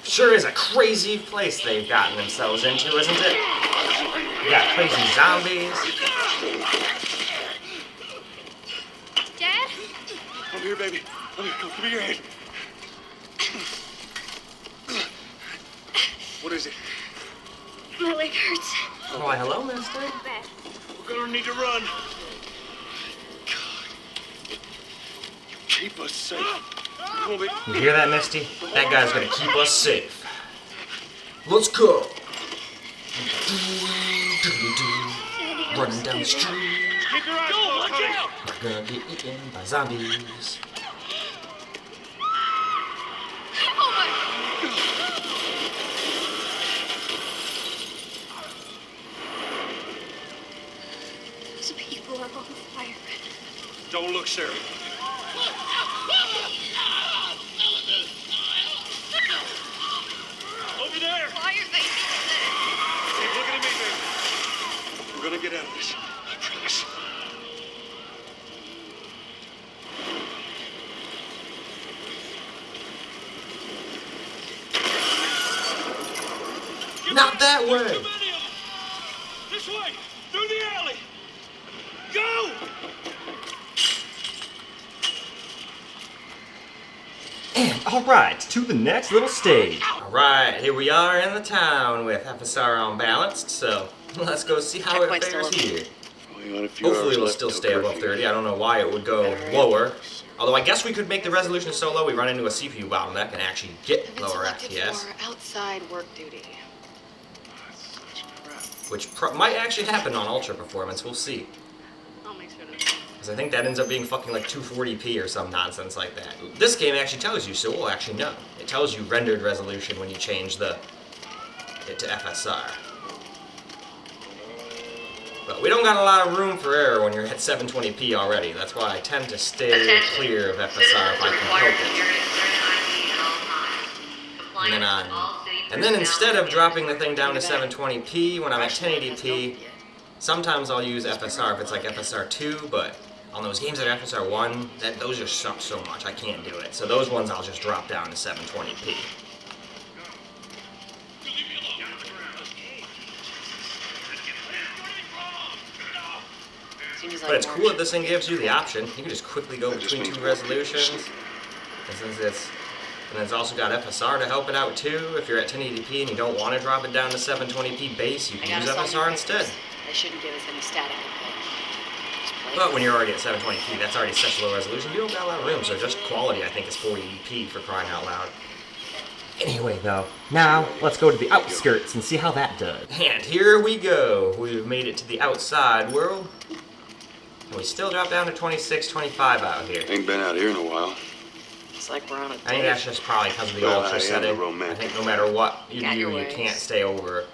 Sure is a crazy place they've gotten themselves into, isn't it? You got crazy zombies. Dad? Come here, baby. Come here, give me your hand. What is it? My leg hurts. Why, hello, mister. Bad. We're gonna need to run. Keep us safe. Come on, baby. You hear that, Misty? That guy's gonna keep us safe. Let's go. Running down the street. Keep your eyes closed, honey. We're gonna get eaten by zombies. Those people are on fire. Don't look, Sarah. Over there. Why are they doing this? Keep looking at me, baby. get out of this. I promise. Not that way! Too many of them. This way! Through the alley! Go! And alright, to the next little stage. Alright, here we are in the town with FSR unbalanced, so let's go see how it Checkpoint's fares still here. Only got a few Hopefully hours it'll left still till stay above curfew. 30. I don't know why it would go lower. Although I guess we could make the resolution so low we run into a CPU bottleneck and actually get I've been lower selected FPS. for outside work duty. Which might actually happen on Ultra Performance, we'll see. I'll make sure to... Because I think that ends up being fucking like 240p or some nonsense like that. This game actually tells you, so we'll actually know. It tells you rendered resolution when you change it to FSR. But we don't got a lot of room for error when you're at 720p already. That's why I tend to stay Attention. clear of FSR Citizens if I are can required help to it. carry a current ID at all times. And then, Compliance with all city and then instead of personnel dropping the and thing down to 720p when I'm at 1080p, sometimes I'll use FSR if it's like FSR 2, but on those games that are FSR 1, those just suck so much, I can't do it. So those ones I'll just drop down to 720p. Seems But like it's cool that this thing gives you the option. You can just quickly go between two resolutions. And since and it's also got FSR to help it out too. If you're at 1080p and you don't want to drop it down to 720p base, you I can gotta use solve FSR your instead. papers. They shouldn't give us any static input. Just play But when you're already at 720p, that's already such low resolution, you don't got a lot of room, so just quality I think is 480p for crying out loud. Anyway though, now let's go to the outskirts and see how that does. And here we go. We've made it to the outside world. And we still drop down to 26, 25 out here. Ain't been out here in a while. It's like we're on a I think that's just probably because of the Well, I ultra am setting. a I romantic. think no matter what you Got do, your you ways. can't stay over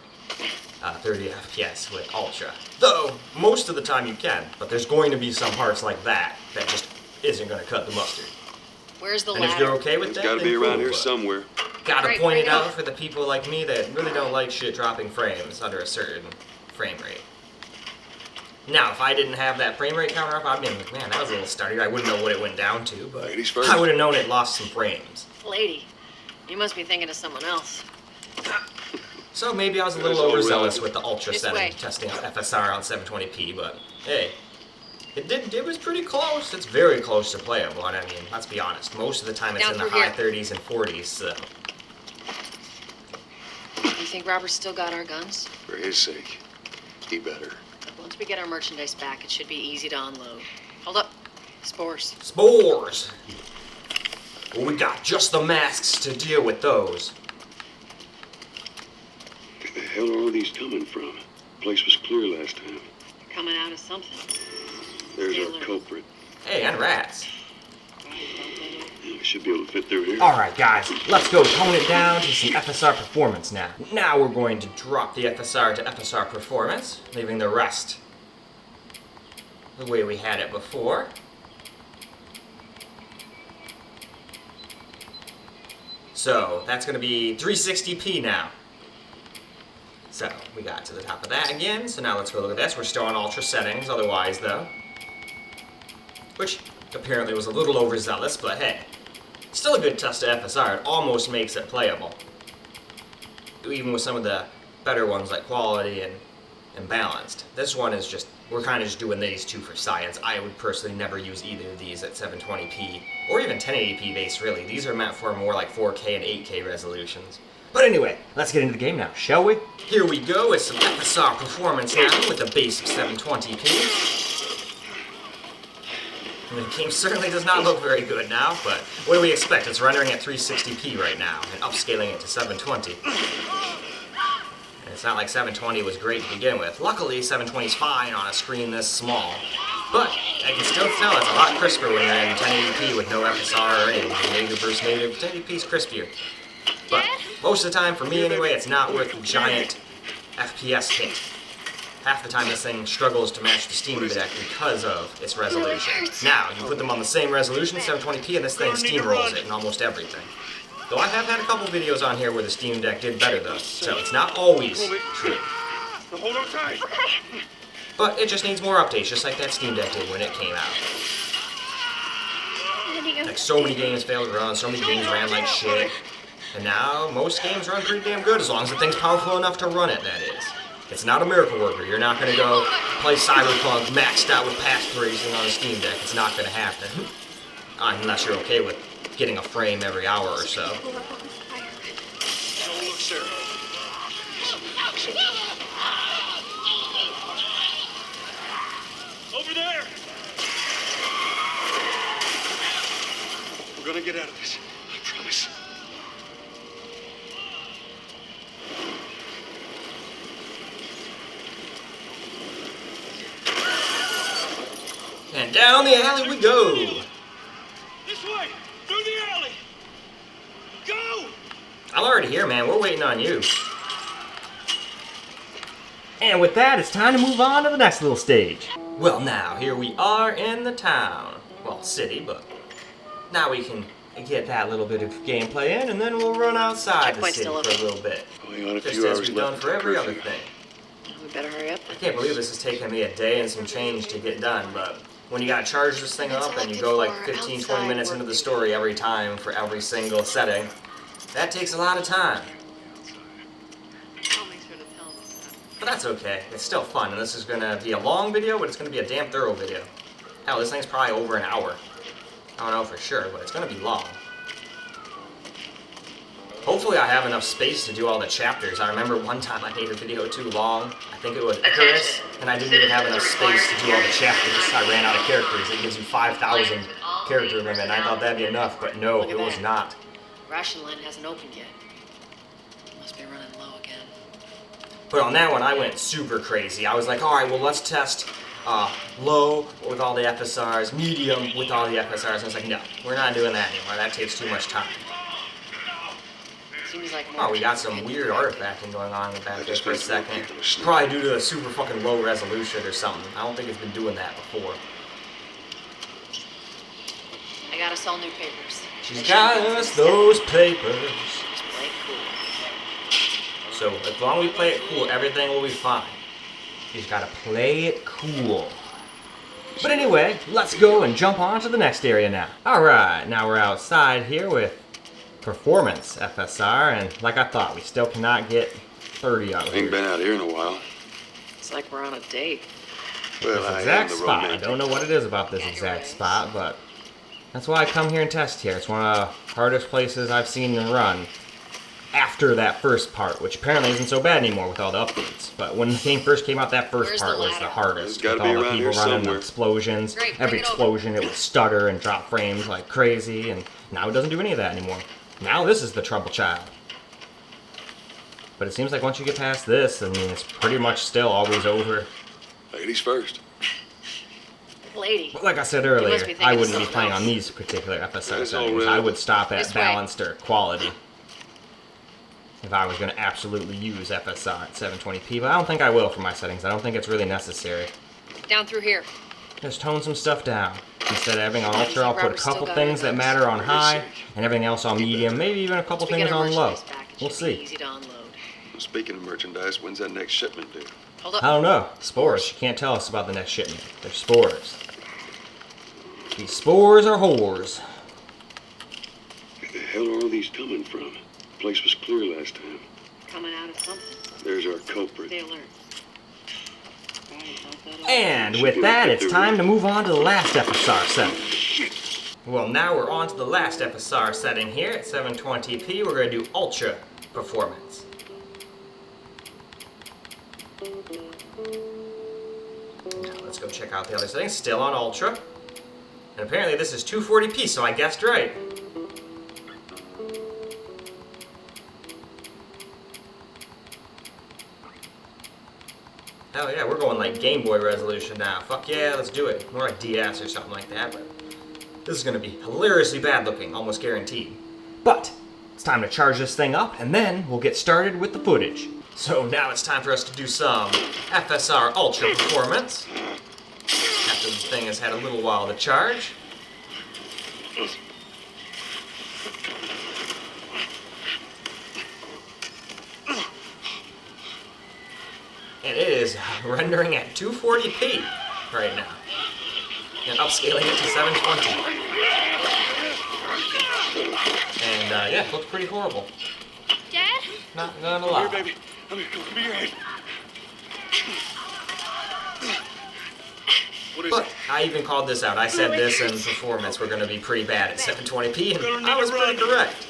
30 FPS with ultra. Though, most of the time you can, but there's going to be some parts like that that just isn't going to cut the mustard. Where's the And if ladder? you're okay with It's that, got to then be around cool, here but somewhere. gotta Right, point it bring it out up. for the people like me that really don't like shit dropping frames under a certain frame rate. Now, if I didn't have that frame rate counter up, I'd be like, man, that was a little starty. I wouldn't know what it went down to, but Ladies first. I would have known it lost some frames. Lady, you must be thinking of someone else. So maybe I was a little That's all overzealous relative. with the ultra This setting, way. testing out FSR on 720p, but hey, it was pretty close. It's very close to playable, and I mean, let's be honest, most of the time it's Down in the through high here. 30s and 40s, so. You think Robert's still got our guns? For his sake, he better. Once we get our merchandise back, it should be easy to unload. Hold up. Spores. Spores! Well, we got just the masks to deal with those. Where the hell are all these coming from? Place was clear last time. Coming out of something. There's Stay our alert. culprit. Hey, and rats. Yeah, we should be able to fit through here. Alright guys, let's go tone it down to some FSR Performance now. Now we're going to drop the FSR to FSR Performance, leaving the rest the way we had it before. So, that's going to be 360p now. So, we got to the top of that again, so now let's go look at this. We're still on Ultra settings otherwise though. Which apparently was a little overzealous, but hey. Still a good test to FSR, it almost makes it playable. Even with some of the better ones like Quality and Balanced. This one is just, we're kind of just doing these two for science. I would personally never use either of these at 720p, or even 1080p base really. These are meant for more like 4K and 8K resolutions. But anyway, let's get into the game now, shall we? Here we go with some FSR Performance now with the base of 720p. The game certainly does not look very good now, but what do we expect? It's rendering at 360p right now, and upscaling it to 720. And it's not like 720 was great to begin with. Luckily, 720 is fine on a screen this small. But I can still tell it's a lot crisper when you're in 1080p with no FSR or anything. Native versus native, 1080p is crispier. But most of the time, for me anyway, it's not worth the giant FPS hit. Half the time this thing struggles to match the Steam Deck because of its resolution. Now, you put them on the same resolution, 720p, and this thing steamrolls it in almost everything. Though I have had a couple videos on here where the Steam Deck did better though, so it's not always true. Now hold on tight. But it just needs more updates, just like that Steam Deck did when it came out. Like, so many games failed to run, so many games ran like shit. And now, most games run pretty damn good, as long as the thing's powerful enough to run it, that is. It's not a miracle worker. You're not gonna go play Cyberpunk maxed out with patch tracing on a Steam Deck. It's not gonna happen. Unless you're okay with getting a frame every hour or so. Don't look, Sarah. Over there! We're gonna get out of this. I promise. And down the alley we go! This way! Through the alley! Go! I'm already here, man. We're waiting on you. And with that, it's time to move on to the next little stage. Well, now, here we are in the town. Well, city, but now we can get that little bit of gameplay in, and then we'll run outside the city for a little bit. Only got a Just few as hours we've done left for every other curfew. thing. We better hurry up I then. can't believe this is taking me a day and some change to get done, but when you gotta charge this thing up and you go like 15, 20 minutes into the story every time for every single setting, that takes a lot of time. I'll make sure to tell them that. But that's okay. It's still fun, and this is gonna be a long video, but it's gonna be a damn thorough video. Hell, this thing's probably over an hour. I don't know for sure, but it's gonna be long. Hopefully I have enough space to do all the chapters. I remember one time I made a video too long. I think it was Icarus, and I didn't even have enough space to do all the chapters. I ran out of characters. It gives you 5,000 character limit, and I thought that'd be enough, but no, it was not. Ration line hasn't opened yet. Must be running low again. But on that one, I went super crazy. I was like, all right, well, let's test low with all the FSRs, medium with all the FSRs. And it's like, no, we're not doing that anymore. That takes too much time. Seems like more Oh, we got some people weird artifacting going on with that I there just for a think more second. people are sleeping. Probably due to a super fucking low resolution or something. I don't think it's been doing that before. I got us all new papers. She's got us those papers. Just play it cool. So as long as we play it cool, everything will be fine. You just gotta play it cool. But anyway, let's go and jump on to the next area now. Alright, now we're outside here with Performance FSR, and like I thought, we still cannot get 30 out Ain't here. been out here in a while. It's like we're on a date. Well, This I am exact the spot. I romantic. don't know what it is about this exact spot, but that's why I come here and test here. It's one of the hardest places I've seen them run after that first part, which apparently isn't so bad anymore with all the updates. But when the game first came out, that first Where's part the was the ladder? hardest. It's gotta With be all the around people here running, the somewhere. explosions. Great, bring Every it over. explosion, it would stutter and drop frames like crazy, and now it doesn't do any of that anymore. Now this is the trouble child. But it seems like once you get past this, I mean, it's pretty much still always over. Ladies first. Lady. But like I said must earlier, be thinking I of wouldn't be something playing else. on these particular FSR That's settings. all I right. would stop at This way. balanced or quality if I was going to absolutely use FSR at 720p, but I don't think I will for my settings. I don't think it's really necessary. Down through here. Just tone some stuff down. Instead of having on ultra, I'll put a Robert's still couple got things it, that though. matter on high, and everything else on medium, maybe even a couple Once we get things our on low. merchandise back, it We'll should be see. easy to unload. Speaking of merchandise, when's that next shipment due? Hold up. I don't know. Spores. You can't tell us about the next shipment. They're spores. These spores are whores. Where the hell are all these coming from? The place was clear last time. Coming out of something. There's our culprit. They alert. And with that, it's time to move on to the last FSR setting. Well, now we're on to the last FSR setting here at 720p. We're going to do Ultra Performance. Now let's go check out the other settings. Still on Ultra. And apparently this is 240p, so I guessed right. Hell yeah, we're going like Game Boy resolution now. Fuck yeah, let's do it. More like DS or something like that, but this is gonna be hilariously bad looking, almost guaranteed. But it's time to charge this thing up, and then we'll get started with the footage. So now it's time for us to do some FSR Ultra Performance. After the thing has had a little while to charge. And it is rendering at 240p right now. And upscaling it to 720. And yeah, it looks pretty horrible. Dad? Not gonna Come lie. here, baby. Come here. Give me your head. What is But it? I even called this out. I said this and performance were going to be pretty bad at 720p, and I was pretty correct.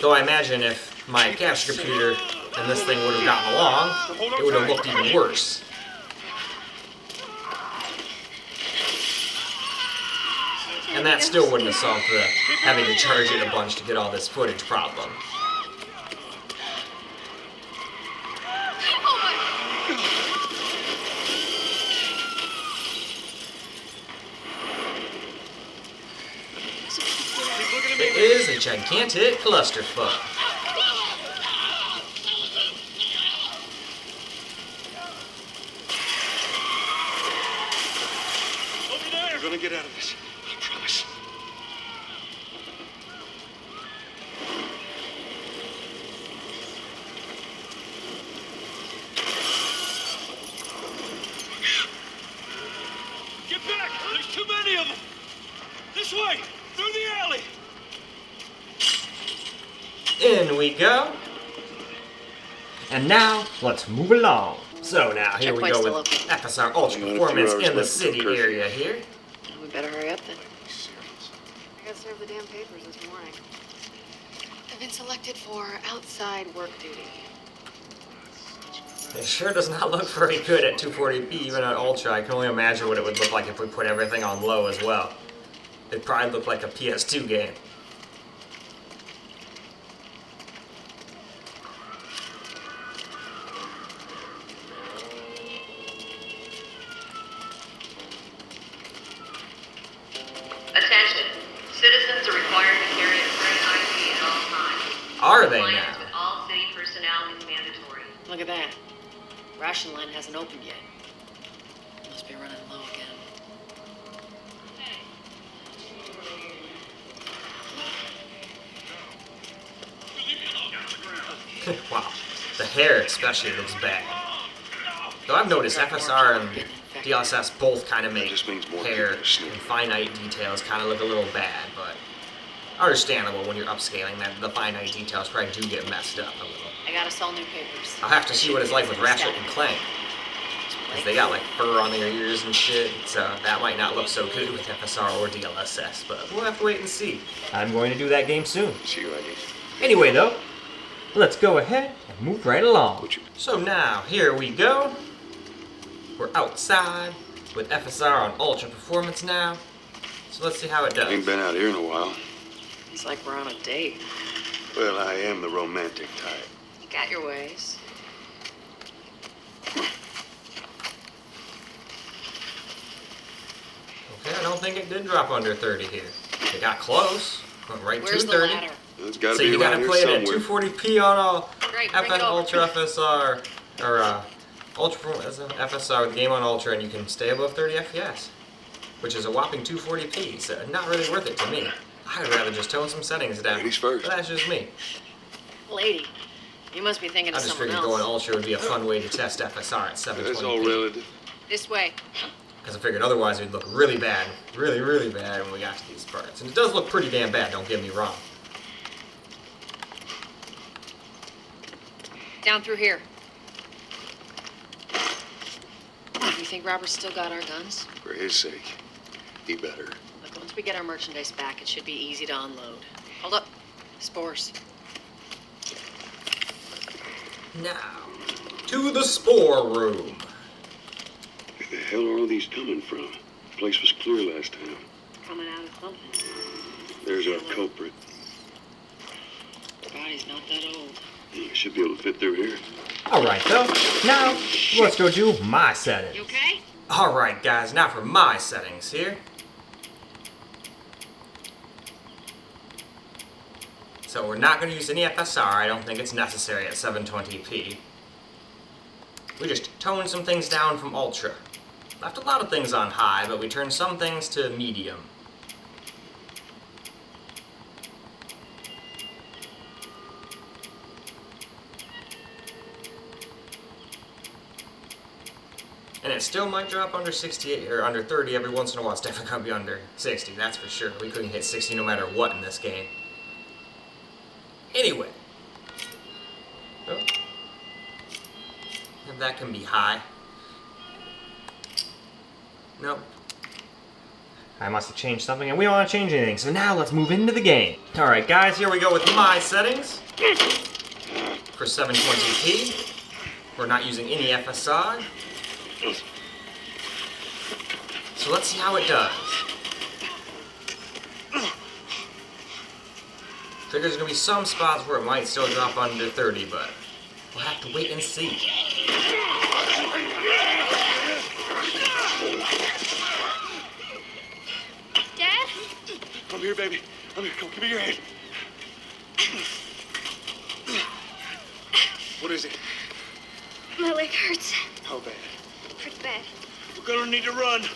Though I imagine if my capture computer and this thing would have gotten along, it would have looked even worse. And that still wouldn't have solved the having to charge it a bunch to get all this footage problem. It is a gigantic clusterfuck. Over there. We're gonna get out of this. I promise. Get back! There's too many of them! This way! Through the alley! In we go. And now, let's move along. So now, here we Checkpoint's go still with open. FSR Ultra Another Performance 2 hours in the left city before curfew. area here. We better hurry up then. I got served the damn papers this morning. I've been selected for outside work duty. It sure does not look very good at 240p, even on Ultra. I can only imagine what it would look like if we put everything on low as well. It'd probably look like a PS2 game. Attention. Citizens are required to carry a current ID at all times. Are they Compliance now? with all city personnel is mandatory. Look at that. Ration line hasn't opened yet. Must be running low again. Wow. The hair especially looks bad. Though I've noticed FSR and DLSS both kind of make Just means more hair people to sniff. and finite details kind of look a little bad, but understandable when you're upscaling that the finite details probably do get messed up a little. I got us all new papers. I'll have to see what it's like with Ratchet and Clank, because they got like fur on their ears and shit, so that might not look so good with FSR or DLSS, but we'll have to wait and see. I'm going to do that game soon. See you later. Anyway though, let's go ahead and move right along. What you- So now, here we go. We're outside with FSR on Ultra Performance now. So let's see how it Ain't does. been out here in a while. It's like we're on a date. Well, I am the romantic type. You got your ways. Okay, I don't think it did drop under 30 here. It got close. Went right Where's to the 30. ladder? It's got to So be you gotta around here play it at somewhere. 240p on all Great, bring it over. Ultra FSR, or Ultra FSR, the game on Ultra, and you can stay above 30 FPS, which is a whopping 240p, so not really worth it to me. I'd rather just tone some settings down. Ladies first. But that's just me. Lady, you must be thinking I of just someone figured else. going Ultra would be a fun way to test FSR at 720p. That's all relative. This way. Because I figured otherwise it'd look really bad, really bad when we got to these parts. And it does look pretty damn bad, don't get me wrong. Down through here. You think Robert's still got our guns? For his sake, he better. Look, once we get our merchandise back, it should be easy to unload. Hold up. Spores. Now, to the spore room. Where the hell are all these coming from? The place was clear last time. Coming out of something. There's our culprit. The body's not that old. I should be able to fit through here. Alright though, now let's go do my settings. You okay? Alright guys, now for my settings here. So we're not going to use any FSR, I don't think it's necessary at 720p. We just toned some things down from Ultra. Left a lot of things on high, but we turned some things to medium. And it still might drop under 68 or under 30 every once in a while. It's definitely gonna be under 60, that's for sure. We couldn't hit 60 no matter what in this game. Anyway. Oh. And that can be high. Nope. I must have changed something, and we don't want to change anything. So now let's move into the game. Alright guys, here we go with my settings. For 720p. We're not using any FSR. So let's see how it does. Figure there's going to be some spots where it might still drop under 30, but we'll have to wait and see. Dad? Come here, baby. Come here. Come, give me your hand. What is it? My leg hurts. How bad? Pretty bad. We're gonna need to run. God.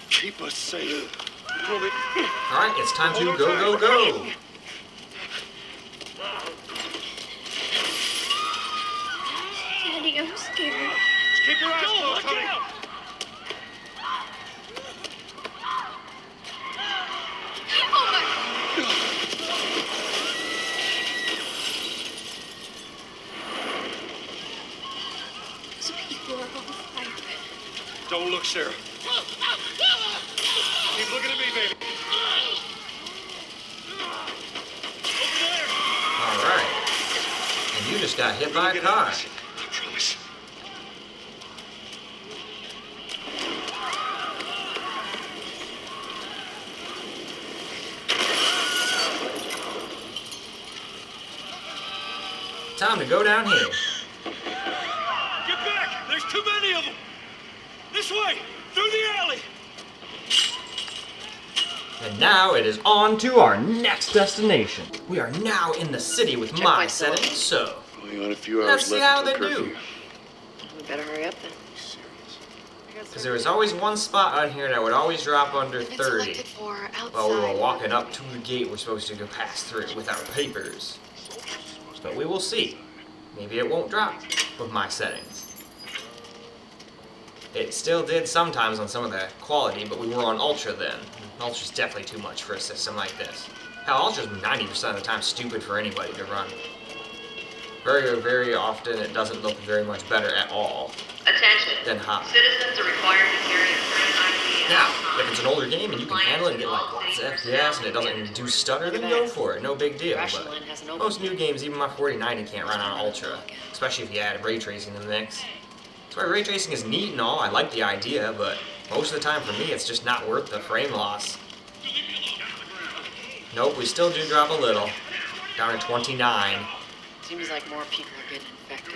You keep us safe. Come on, baby. Alright, it's time to Hold go, on go, go! Daddy, I'm scared. Just keep your eyes closed, honey. Oh my! Those people are on fire. Don't look, Sarah. Keep looking at me, baby. Over there. Alright. And you just got hit by a car. I promise. Time to go down here. Get back! There's too many of them! This way! Through the alley! And now it is on to our next destination. We are now in the city with my Checkpoint still settings, so Only on a few hours let's see left how until they do. curfew. We better hurry up then. Because there was always one spot on here that would always drop under I've been 30 selected for outside. while we were walking up to the gate we're supposed to go pass through with our papers. But we will see. Maybe it won't drop with my settings. It still did sometimes on some of the quality, but we were on Ultra then. Ultra's definitely too much for a system like this. Hell, Ultra's 90% of the time stupid for anybody to run. Very, very often it doesn't look very much better at all Attention. than high. Citizens are required to carry a current ID at Now, all times. if it's an older game and you can handle it and get like lots of FPS and it doesn't induce stutter, then go for it. No big deal. Ration But line hasn't opened. most new games, even my 4090 can't run on Ultra, especially if you add ray tracing in the mix. That's why ray tracing is neat and all. I like the idea, but most of the time for me, it's just not worth the frame loss. Nope, we still do drop a little, down to 29. Seems like more people are getting infected.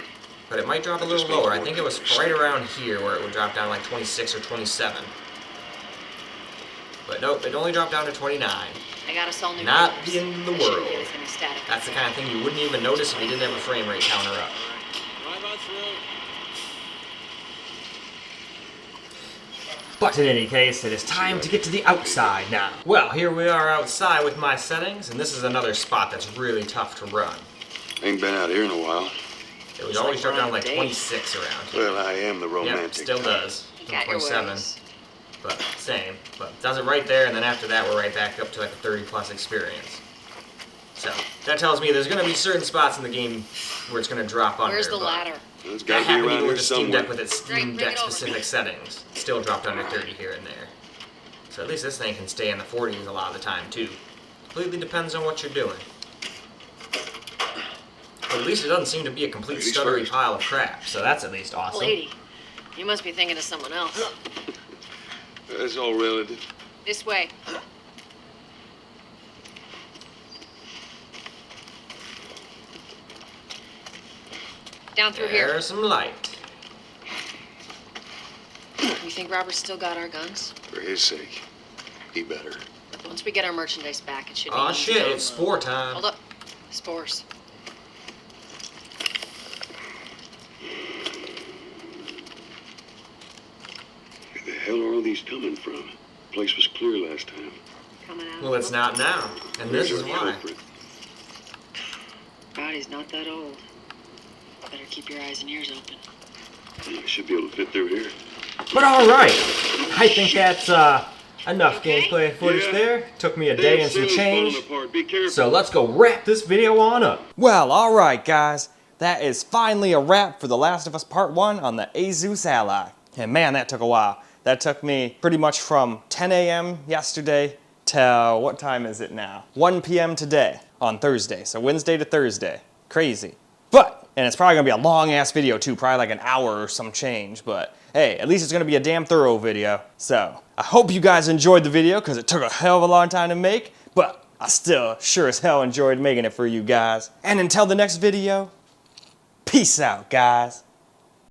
But it might drop a little lower. I think it was right around here where it would drop down like 26 or 27. But nope, it only dropped down to 29. I got us all new Not papers. the end of the That shouldn't world. get us any static. That's the kind of thing you wouldn't even notice if you didn't have a frame rate counter up. Drive on through. But in any case, it is time to get to the outside now. Well, here we are outside with my settings, and this is another spot that's really tough to run. Ain't been out here in a while. It would It's always like drop down we're on like a date. 26 around here. Well, I am the Yep, romantic. still type. does. You got your 27. ways. But same. But it does it right there, and then after that, we're right back up to like a 30 plus experience. So that tells me there's going to be certain spots in the game where it's going to drop under. Where's the but ladder? It's That got to be happened around even here with the Steam somewhere. Deck with its Great, Steam bring Deck it over. specific settings. Still dropped under 30 here and there. So at least this thing can stay in the 40s a lot of the time too. Completely depends on what you're doing. But at least it doesn't seem to be a complete Ladies stuttery first. pile of crap, so that's at least awesome. Lady, you must be thinking of someone else. That's all relative. This way. Down through here. There's some light. You think Robert's still got our guns? For his sake, he better. Once we get our merchandise back, it should be Aw easy. shit, it's spore time. Hold up. Spores. Where the hell are all these coming from? The place was clear last time. Coming out. Well, it's not now. And this Where's is our why. culprit? God, he's not that old. Better keep your eyes and ears open. I should be able to fit through here. But alright, I think that's enough gameplay footage Yeah. there. Took me a day and some Ceiling's change. falling apart. Be careful. So let's go wrap this video on up. Well, alright guys, that is finally a wrap for The Last of Us Part 1 on the Asus Ally. And man, that took a while. That took me pretty much from 10 a.m. yesterday till, what time is it now? 1 p.m. today on Thursday, so Wednesday to Thursday. Crazy. But, and it's probably gonna be a long ass video too, probably like an hour or some change, but hey, at least it's gonna be a damn thorough video. So, I hope you guys enjoyed the video, because it took a hell of a long time to make, but I still sure as hell enjoyed making it for you guys. And until the next video, peace out, guys.